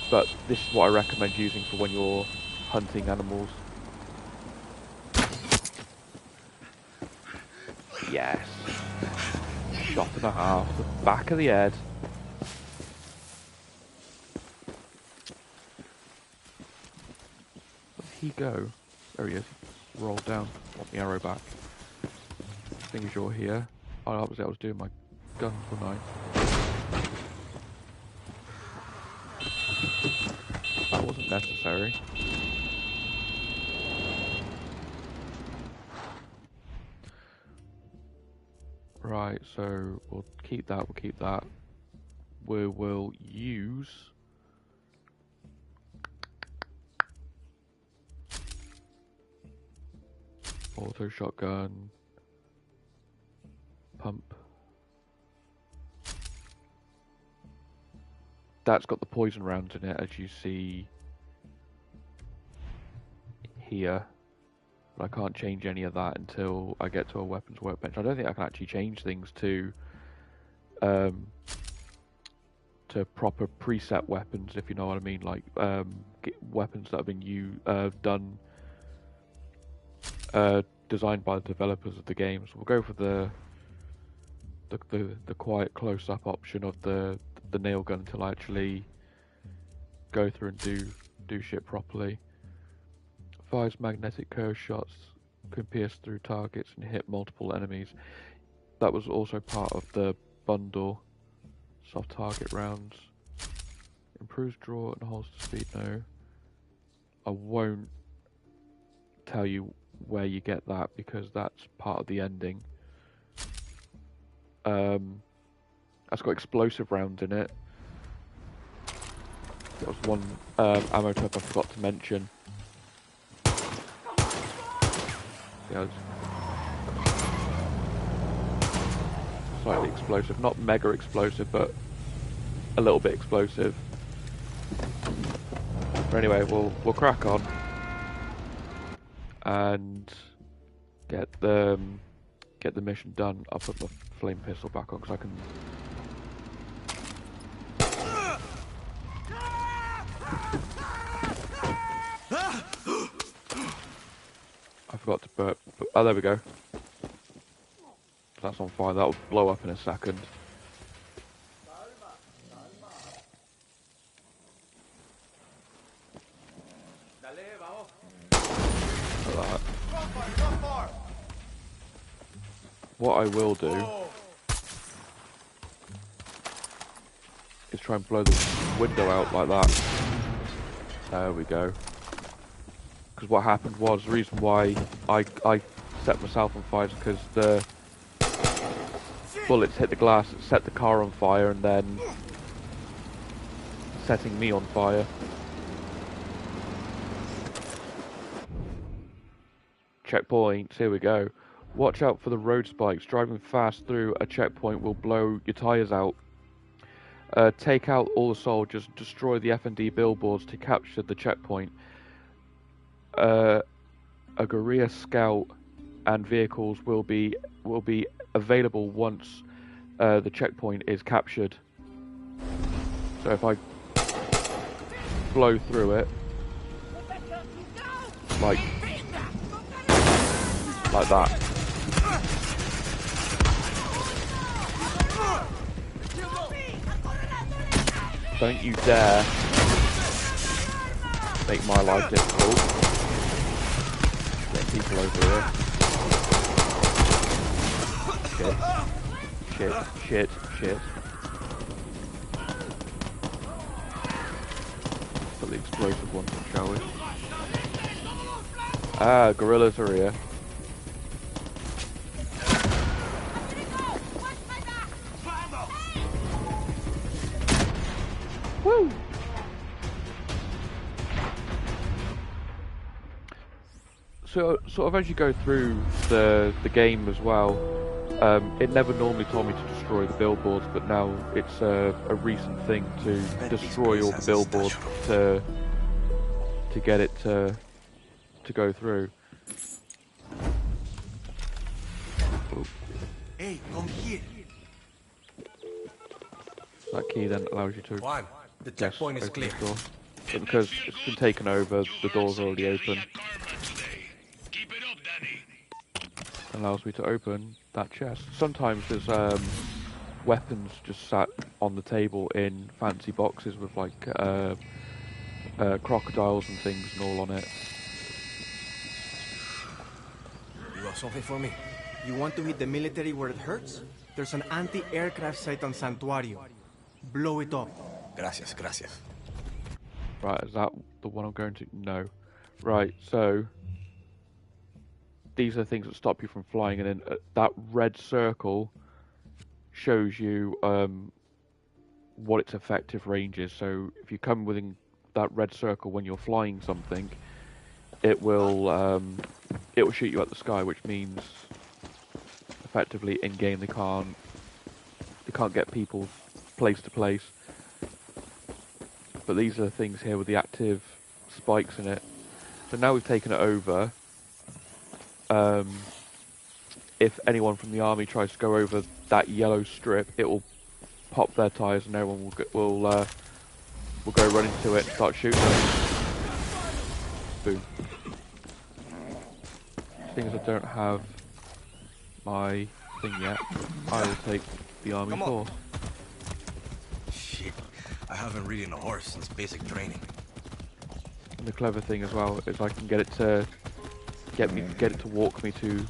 But this is what I recommend using for when you're hunting animals. Yes. Shot and a half, the back of the head. Where'd he go? There he is. Rolled down. Want the arrow back. Thing is, you're here. Oh, that was it. I was doing my guns, wasn't I? That wasn't necessary. Right, so we'll keep that. We will use auto shotgun, pump. That's got the poison rounds in it, as you see here. But I can't change any of that until I get to a weapons workbench. I don't think I can actually change things to proper preset weapons, if you know what I mean, like weapons that have been designed by the developers of the game. So we'll go for the quiet close-up option of the nail gun until I actually go through and do shit properly. Fires magnetic curve shots, can pierce through targets and hit multiple enemies. That was also part of the bundle. Soft target rounds. Improves draw and holster speed. No. I won't tell you where you get that because that's part of the ending. That's got explosive rounds in it. That was one ammo type I forgot to mention. Yeah, slightly explosive, not mega explosive, but a little bit explosive. But anyway, we'll crack on and get the mission done. I'll put my flame pistol back on because I can. I forgot to burp. Oh, there we go. That's on fire. That'll blow up in a second. Like that. What I will do is try and blow the window out like that. There we go. Because what happened was, the reason why I set myself on fire is because the bullets hit the glass, it set the car on fire, and then setting me on fire. Checkpoints, here we go. Watch out for the road spikes. Driving fast through a checkpoint will blow your tyres out. Take out all the soldiers, destroy the F&D billboards to capture the checkpoint. A guerrilla scout and vehicles will be available once the checkpoint is captured. So if I blow through it, like that. Don't you dare make my life difficult. Get people over here. shit. Shit, shit, shit. Put the explosive ones in, shall we? Ah, gorillas are here. Woo! So, sort of as you go through the game as well, it never normally told me to destroy the billboards, but now it's a recent thing to destroy all the billboards to get it to go through. Ooh. Hey, come here. That key then allows you to Juan, the checkpoint is open clear. the door. But because it's been taken over, the door's already open. Allows me to open that chest. Sometimes there's weapons just sat on the table in fancy boxes with like crocodiles and things and all on it. You got something for me? You want to hit the military where it hurts? There's an anti-aircraft site on Santuario. Blow it up. Gracias, gracias. Right, is that the one I'm going to? No. Right, so these are things that stop you from flying, and then that red circle shows you what its effective range is. So if you come within that red circle when you're flying something, it will shoot you at the sky, which means effectively in game they can't get people place to place. But these are the things here with the active spikes in it. So now we've taken it over. If anyone from the army tries to go over that yellow strip, it will pop their tires, and everyone will go run into it and start shooting them. Boom. Things I don't have my thing yet, I will take the army force. Shit, I haven't ridden a horse since basic training. And the clever thing as well is I can get it to walk me to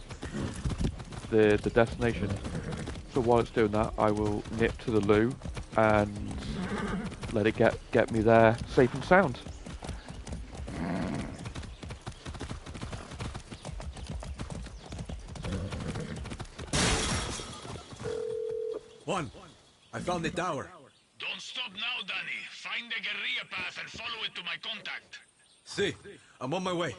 the destination. So while it's doing that, I will nip to the loo and let it get me there safe and sound. Juan, I found the tower. Don't stop now, Danny. Find the guerrilla path and follow it to my contact. See, I'm on my way.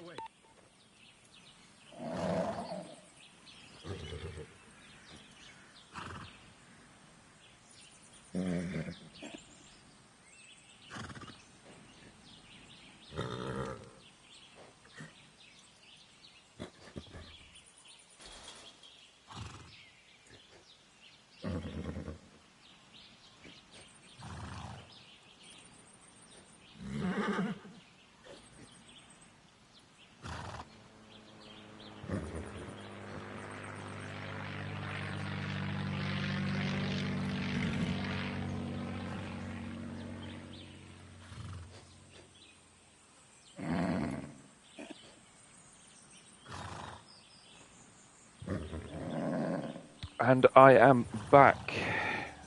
And I am back.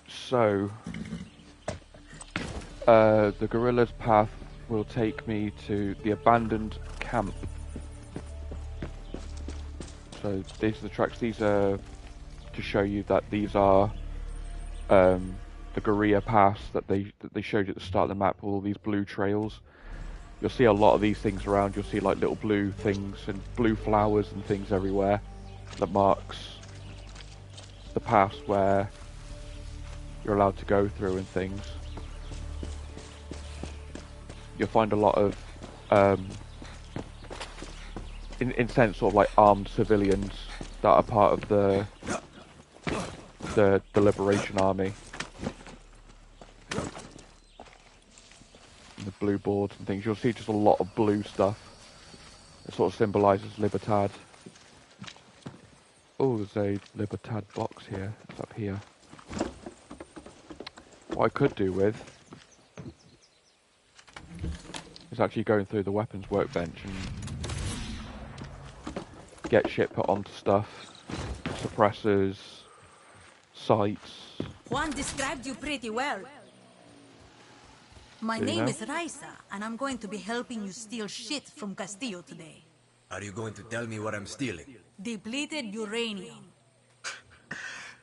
So, the gorilla's path will take me to the abandoned camp. So these are the tracks. These are to show you that these are the gorilla paths that they showed you at the start of the map. All these blue trails. You'll see a lot of these things around. You'll see like little blue things and blue flowers and things everywhere that marks the paths where you're allowed to go through and things. You'll find a lot of in sense sort of like armed civilians that are part of the Liberation Army. And the blue boards and things. You'll see just a lot of blue stuff. It sort of symbolises Libertad. Oh, there's a Libertad box here. It's up here. What I could do with is actually going through the weapons workbench and get shit put onto stuff. Suppressors, sites. Juan described you pretty well. My Do you name know? is Raisa, and I'm going to be helping you steal shit from Castillo today. Are you going to tell me what I'm stealing? Depleted uranium.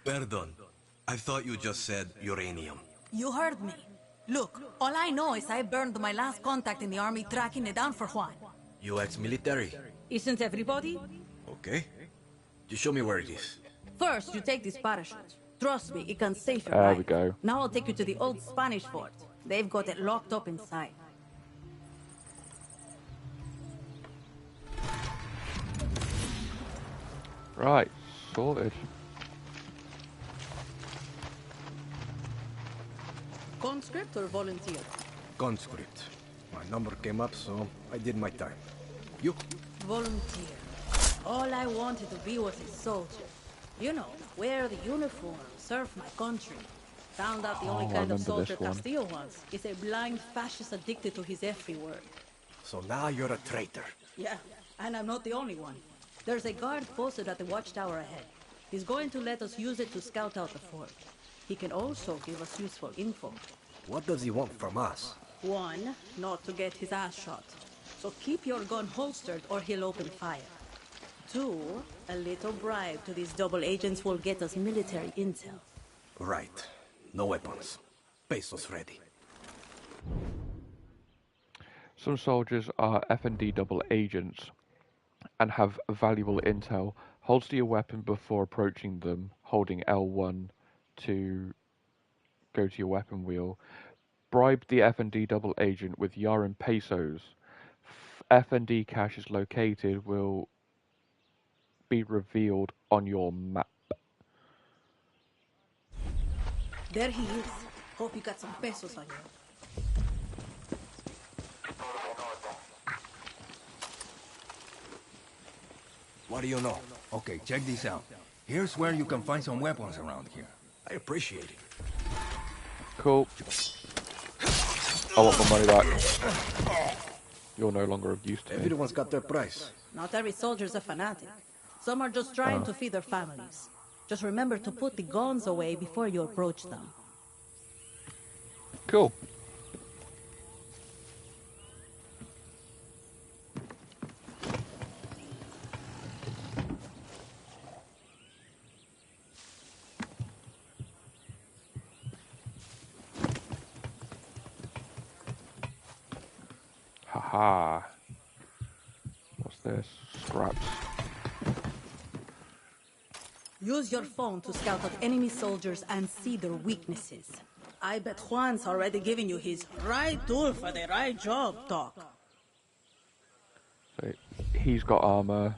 Pardon. I thought you just said uranium. You heard me. Look, all I know is I burned my last contact in the army tracking it down for Juan. You ex-military? Isn't everybody? Okay. Just show me where it is. First, you take this parachute. Trust me, it can save your There life. we go. Now I'll take you to the old Spanish fort. They've got it locked up inside. Right, sorted. Conscript or volunteer? Conscript. My number came up, so I did my time. You? Volunteer. All I wanted to be was a soldier. You know, wear the uniform, serve my country. Found out the only Oh, I kind of remember soldier this one. Castillo wants is a blind fascist addicted to his every word. So now you're a traitor. Yeah, and I'm not the only one. There's a guard posted at the watchtower ahead. He's going to let us use it to scout out the fort. He can also give us useful info. What does he want from us? One, not to get his ass shot. So keep your gun holstered or he'll open fire. Two, a little bribe to these double agents will get us military intel. Right. No weapons. Pesos ready. Some soldiers are F&D double agents and have valuable intel. Holster your weapon before approaching them, holding L1 to go to your weapon wheel. Bribe the F&D double agent with Yaran pesos. F&D cache is located will be revealed on your map. There he is. Hope you got some pesos on you. What do you know? Okay, check this out. Here's where you can find some weapons around here. I appreciate it. Cool. I want my money back. You're no longer of use to me. Everyone's got their price. Not every soldier's a fanatic. Some are just trying to feed their families. Just remember to put the guns away before you approach them. Cool. Haha. What's this? Scraps. Use your phone to scout out enemy soldiers and see their weaknesses. I bet Juan's already giving you his right tool for the right job talk. So he's got armor.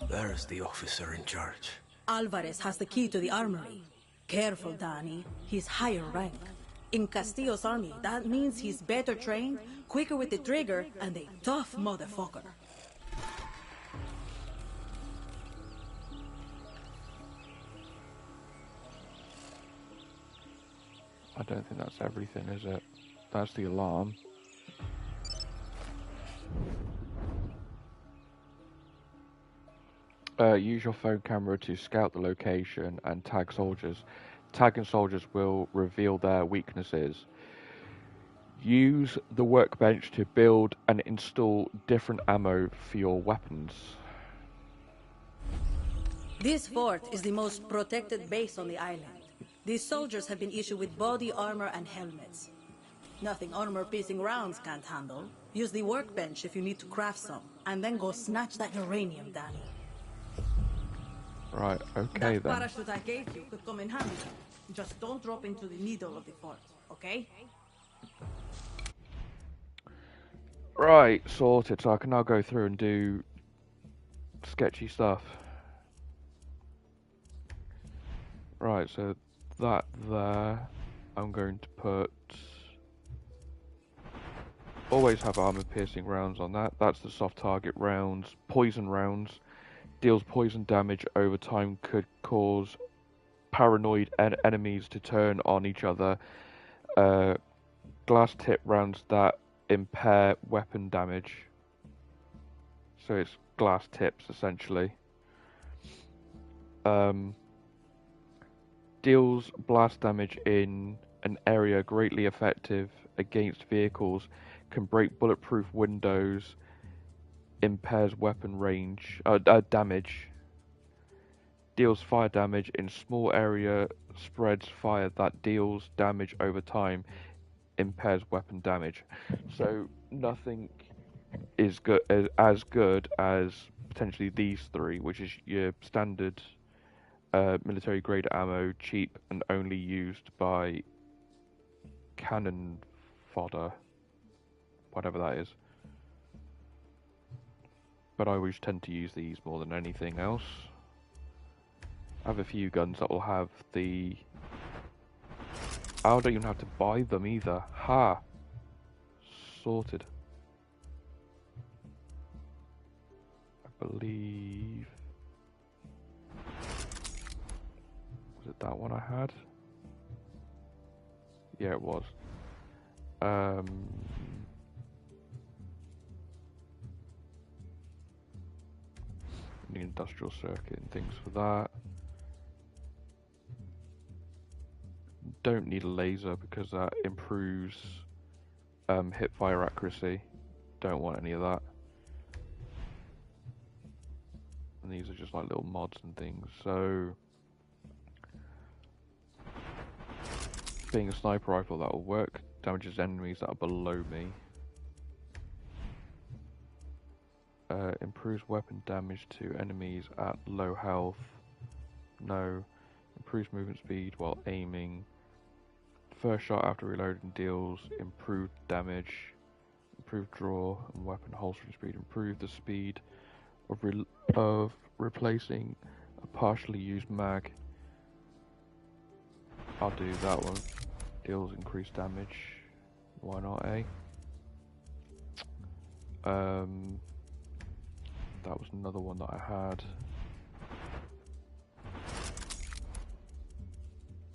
There's the officer in charge. Alvarez has the key to the armory. Careful, Danny. He's higher rank. In Castillo's army, that means he's better trained, quicker with the trigger, and a tough motherfucker. I don't think that's everything, is it? That's the alarm. Use your phone camera to scout the location and tag soldiers. Tagging soldiers will reveal their weaknesses. Use the workbench to build and install different ammo for your weapons. This fort is the most protected base on the island. These soldiers have been issued with body armor and helmets. Nothing armor-piercing rounds can't handle. Use the workbench if you need to craft some, and then go snatch that uranium, Danny. Right, okay That then. parachute I gave you could come in handy. Just don't drop into the needle of the fort, okay? Right, sorted. So I can now go through and do sketchy stuff. Right, so that there, I'm going to put... Always have armor-piercing rounds on that. That's the soft target rounds. Poison rounds. Deals poison damage over time, could cause paranoid enemies to turn on each other. Glass tip rounds that impair weapon damage. So it's glass tips, essentially. Deals blast damage in an area greatly effective against vehicles, can break bulletproof windows, impairs weapon range, damage. Deals fire damage in small area, spreads fire that deals damage over time, impairs weapon damage. So nothing is as good as potentially these three, which is your standard military grade ammo, cheap and only used by cannon fodder, whatever that is. But I always tend to use these more than anything else. I have a few guns that will have the... I don't even have to buy them either. Ha! Sorted. I believe... Was it that one I had? Yeah, it was. The industrial circuit and things for that. Don't need a laser because that improves hip fire accuracy. Don't want any of that. And these are just like little mods and things. So, being a sniper rifle, that will work. Damages enemies that are below me. Improves weapon damage to enemies at low health. No. Improves movement speed while aiming. First shot after reloading deals improved damage. Improved draw and weapon holstering speed. Improve the speed of replacing a partially used mag. I'll do that one. Deals increased damage. Why not, eh? That was another one that I had.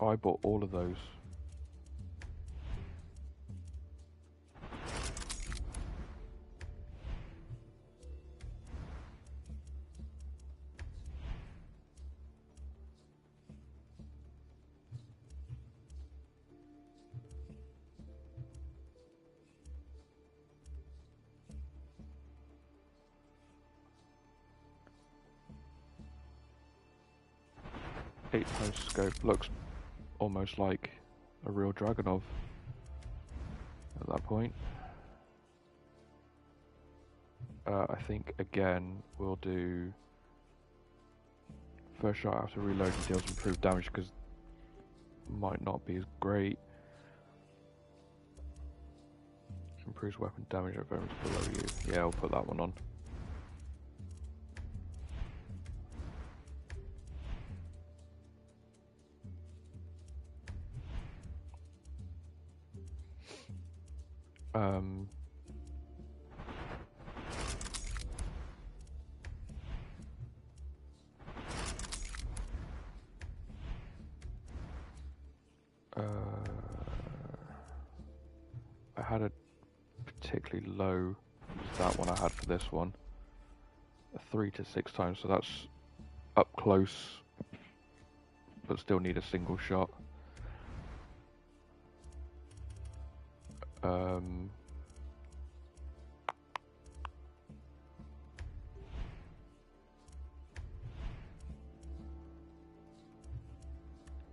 I bought all of those. Eight times scope looks almost like a real Dragunov at that point. I think again we'll do first shot after reloading deals improved damage because might not be as great. Improves weapon damage of enemies below you. Yeah, I'll put that one on. I had a particularly low, that one I had for this one, 3 to 6 times, so that's up close, but still need a single shot.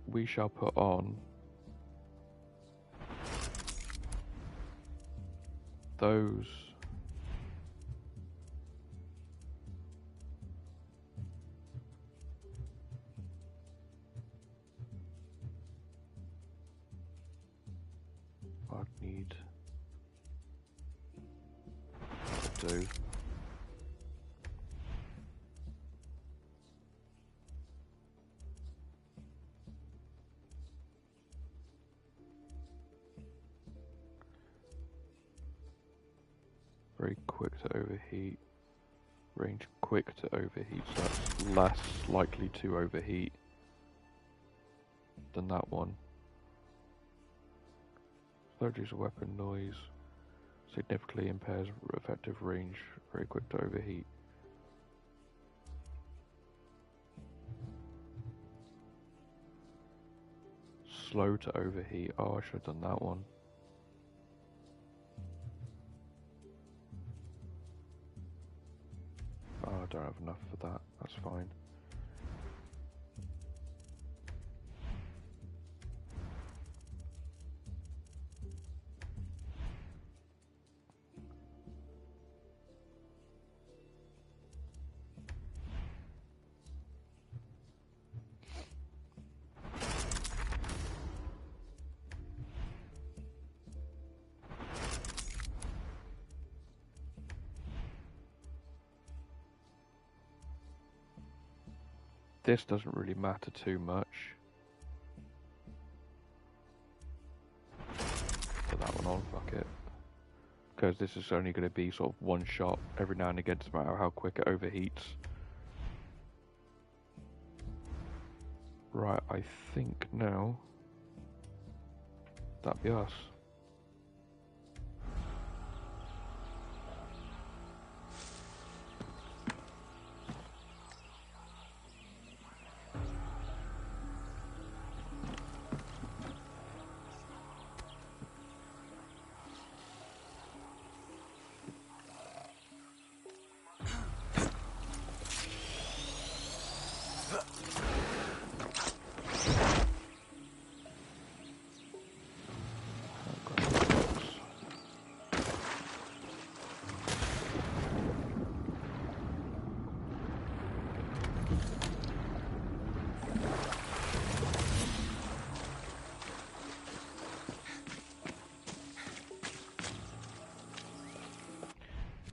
We shall put on those. I'd need. That'll do. Very quick to overheat. Range quick to overheat, so that's less likely to overheat than that one. Slow reduce weapon noise. Significantly impairs effective range. Very quick to overheat. slow to overheat. Oh, I should have done that one. Oh, I don't have enough for that. That's fine. This doesn't really matter too much. Put that one on, fuck it. Because this is only going to be sort of one shot every now and again, no matter how quick it overheats. Right, I think now that'd be us.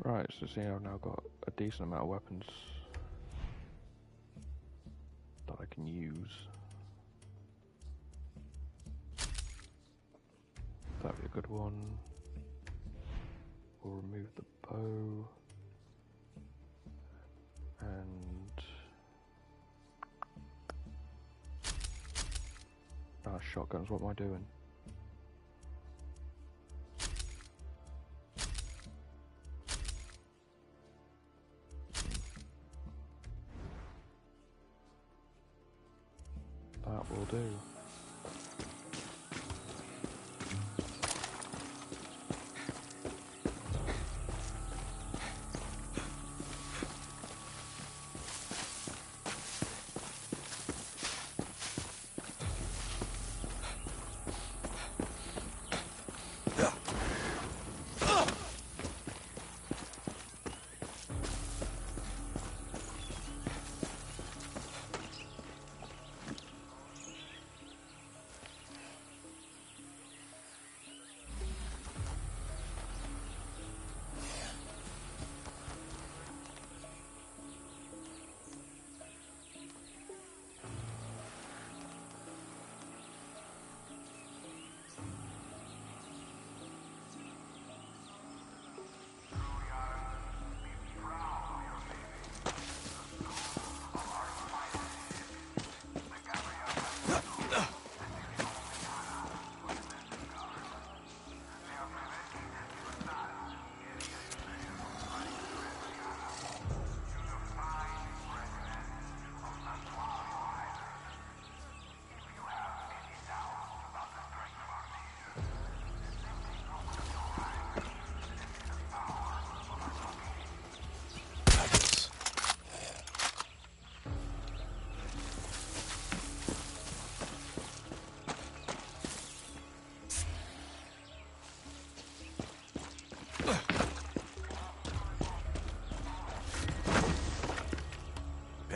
Right, so see, I've now got a decent amount of weapons that I can use. That'd be a good one. We'll remove the bow. And... ah, shotguns, what am I doing? That will do.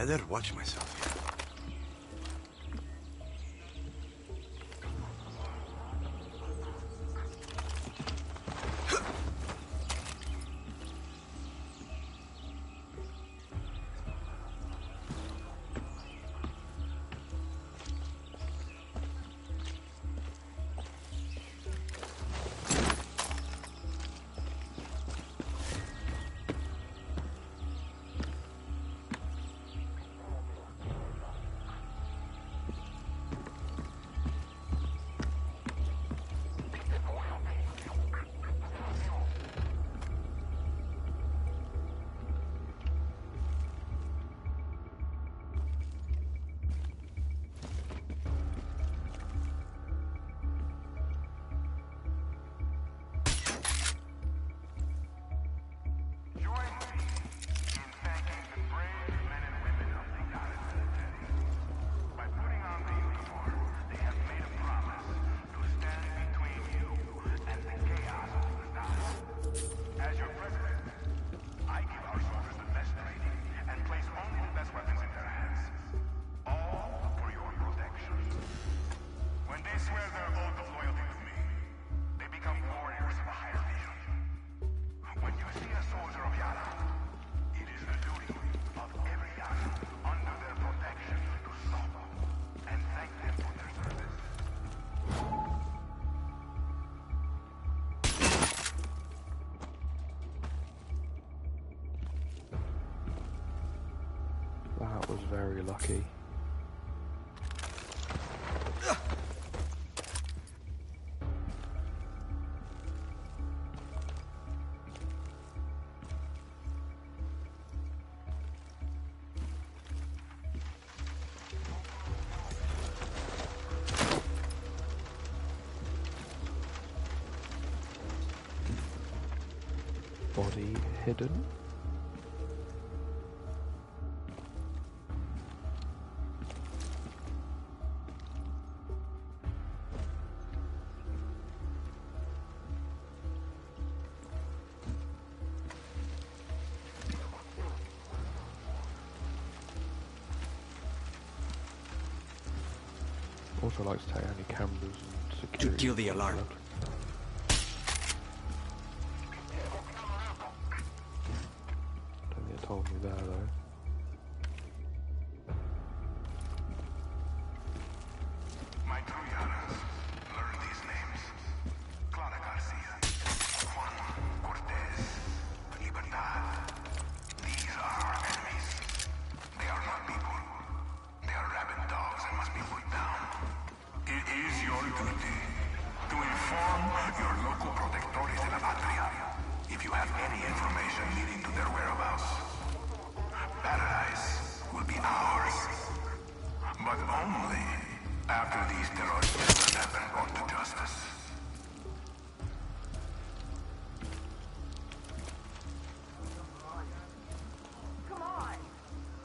Better watch myself here. was very lucky. Body hidden. Also likes to take any cameras and security. To kill the alarm. Don't think it told me there though. My two Yaras, learn these names. Clara Garcia, Juan Cortez, Libertad. These are our enemies. They are not people. They are rabid dogs and must be put down. It is your duty to inform your local protectores de la patria if you have any information leading to their whereabouts. Paradise will be ours. But only after these terrorists have been brought to justice.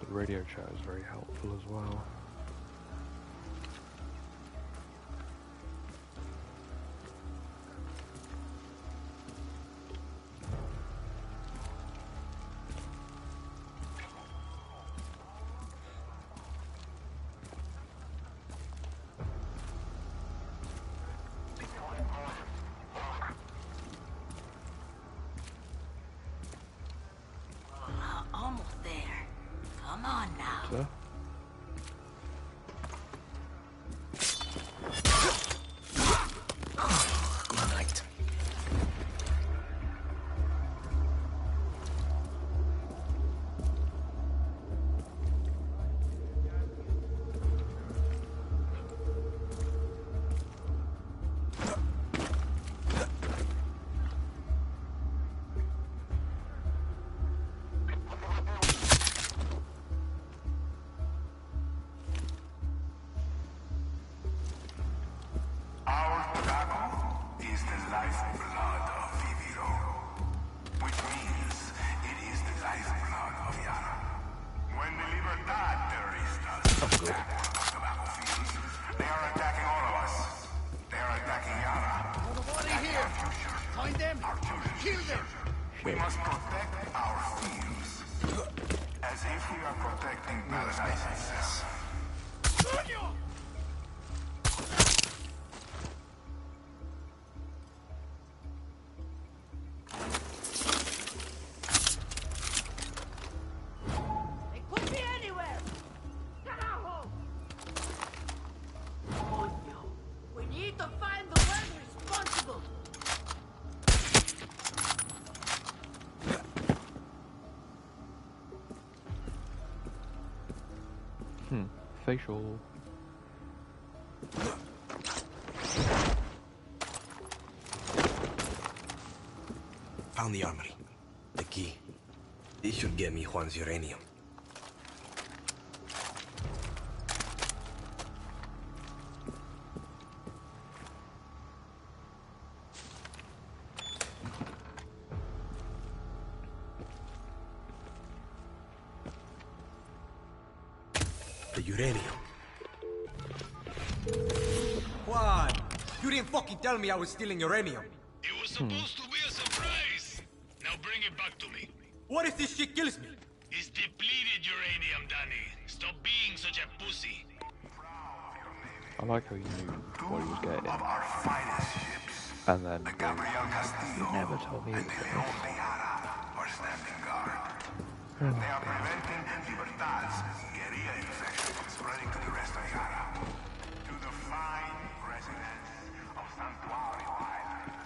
The radio chat is very helpful as well. Almost there. Come on now. Sir? Good night. Our tobacco is the lifeblood of Viviro, which means it is the lifeblood of Yara. When the Libertad terroristas attack one of our tobacco fields, they are attacking all of us. They are attacking Yara. Attacking our future. Find them! Our children's Kill them! future. We must protect our fields as if we are protecting paradise itself. It could be anywhere. Carajo! Coño. We need to find the one responsible. Facial. Found the armory. The key. This should get me Juan's uranium. The uranium. Juan! You didn't fucking tell me I was stealing uranium. It was supposed to be a surprise. Now bring it back to me. What if this shit kills me? It's depleted uranium, Danny. Stop being such a pussy. I like how you knew what he was getting. Of our finest ships, And then the Gabriel Castillo you never told me it and was the this. Leon de Yara are standing guard. They are preventing Libertad's guerrilla infection from spreading to the rest of Yara. To the fine residents of Santuario Island.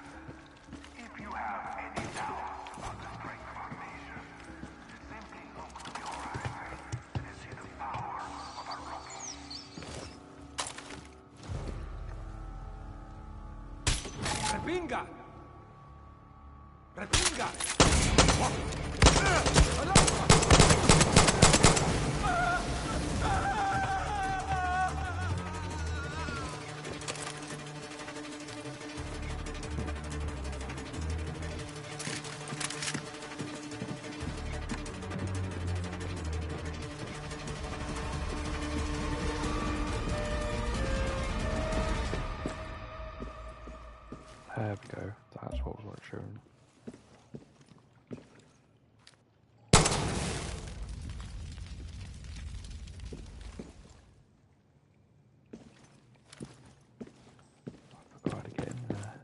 If you have any doubt about the strength of our nation, simply look to the horizon and see the power Repinga! Repinga! There we go. That's what was shown. I forgot to get in there.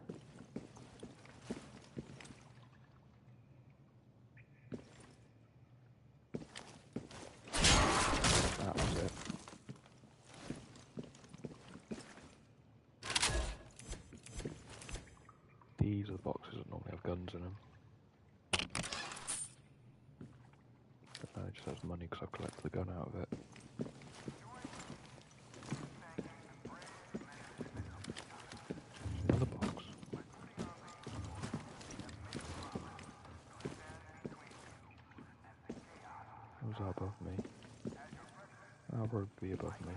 That was it. These are the boxes that normally have guns in them. But no, it just has money because I've collected the gun out of it. Another box. Who's that above me? That'll probably be above me.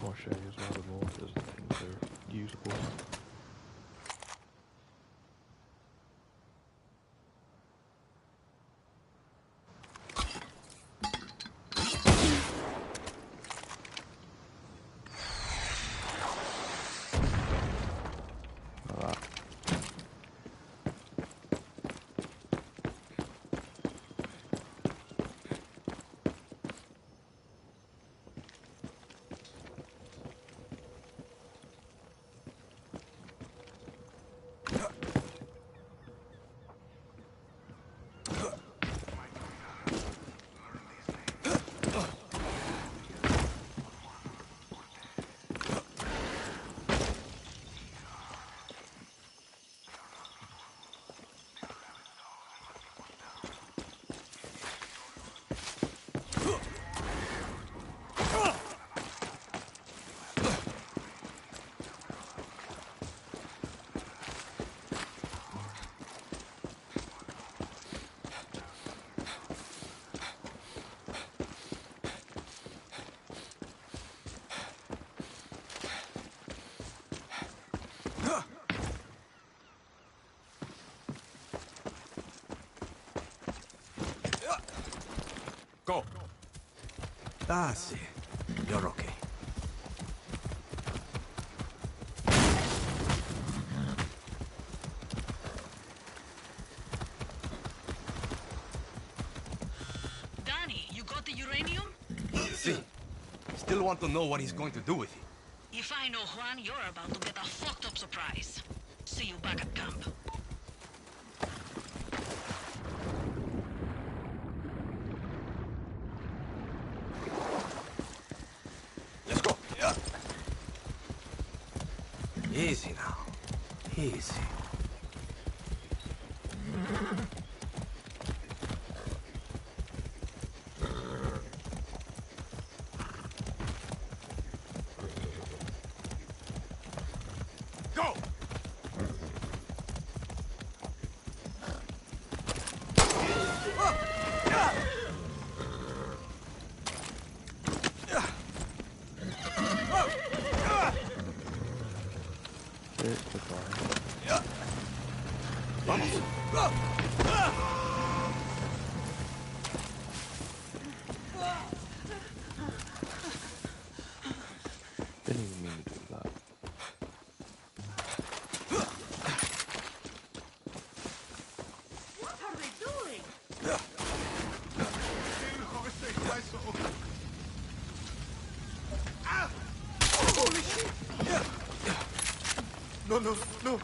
I'll show you as well the mortars and things are usable. Like that. Go. Ah, see. You're okay. Danny, you got the uranium? See. Still want to know what he's going to do with it. If I know Juan, you're about to get a fucked up surprise. See you back at camp. Let's go. Yeah. Easy now. Easy. Go! It's the fire. Vamos. Didn't even mean to do that. What are they doing? Holy shit! No, no, no.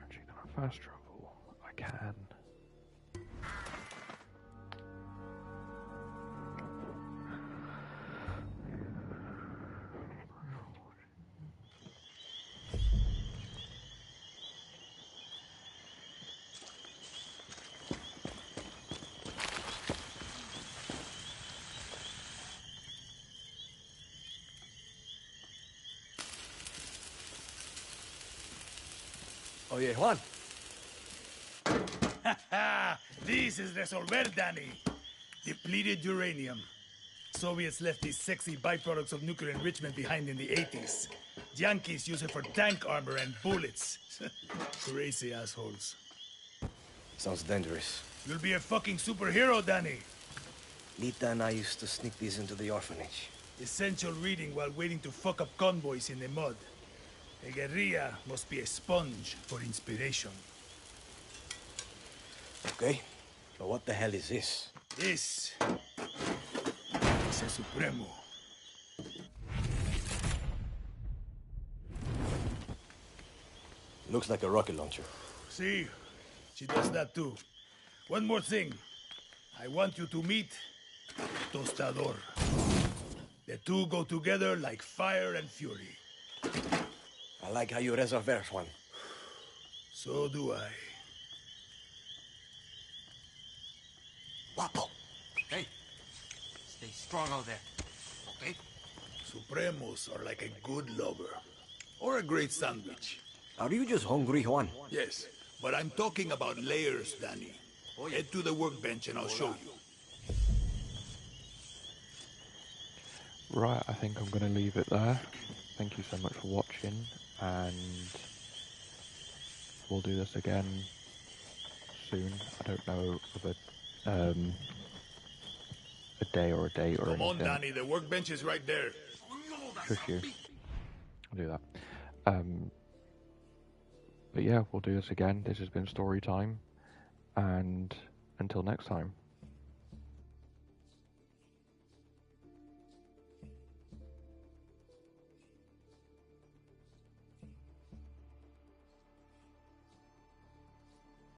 Actually, can I fast travel? I can. Oye, Juan. This is Resolver, Danny. Depleted uranium. Soviets left these sexy byproducts of nuclear enrichment behind in the 80s. Yankees use it for tank armor and bullets. Crazy assholes. Sounds dangerous. You'll be a fucking superhero, Danny. Lita and I used to sneak these into the orphanage. Essential reading while waiting to fuck up convoys in the mud. A guerrilla must be a sponge for inspiration. Okay, but what the hell is this? This is a Supremo. Looks like a rocket launcher. See, she does that too. One more thing. I want you to meet Tostador. The two go together like fire and fury. I like how you resolver, Juan. So do I. Guapo. Hey, stay strong out there, okay? Supremos are like a good lover. Or a great sandwich. Are you just hungry, Juan? Yes, but I'm talking about layers, Danny. Head to the workbench and I'll show you. Right, I think I'm going to leave it there. Thank you so much for watching, and we'll do this again soon. I don't know of a day or a date or Come anything. on, Danny, the workbench is right there. Shush you. I'll do that. But yeah, we'll do this again. This has been story time, and until next time.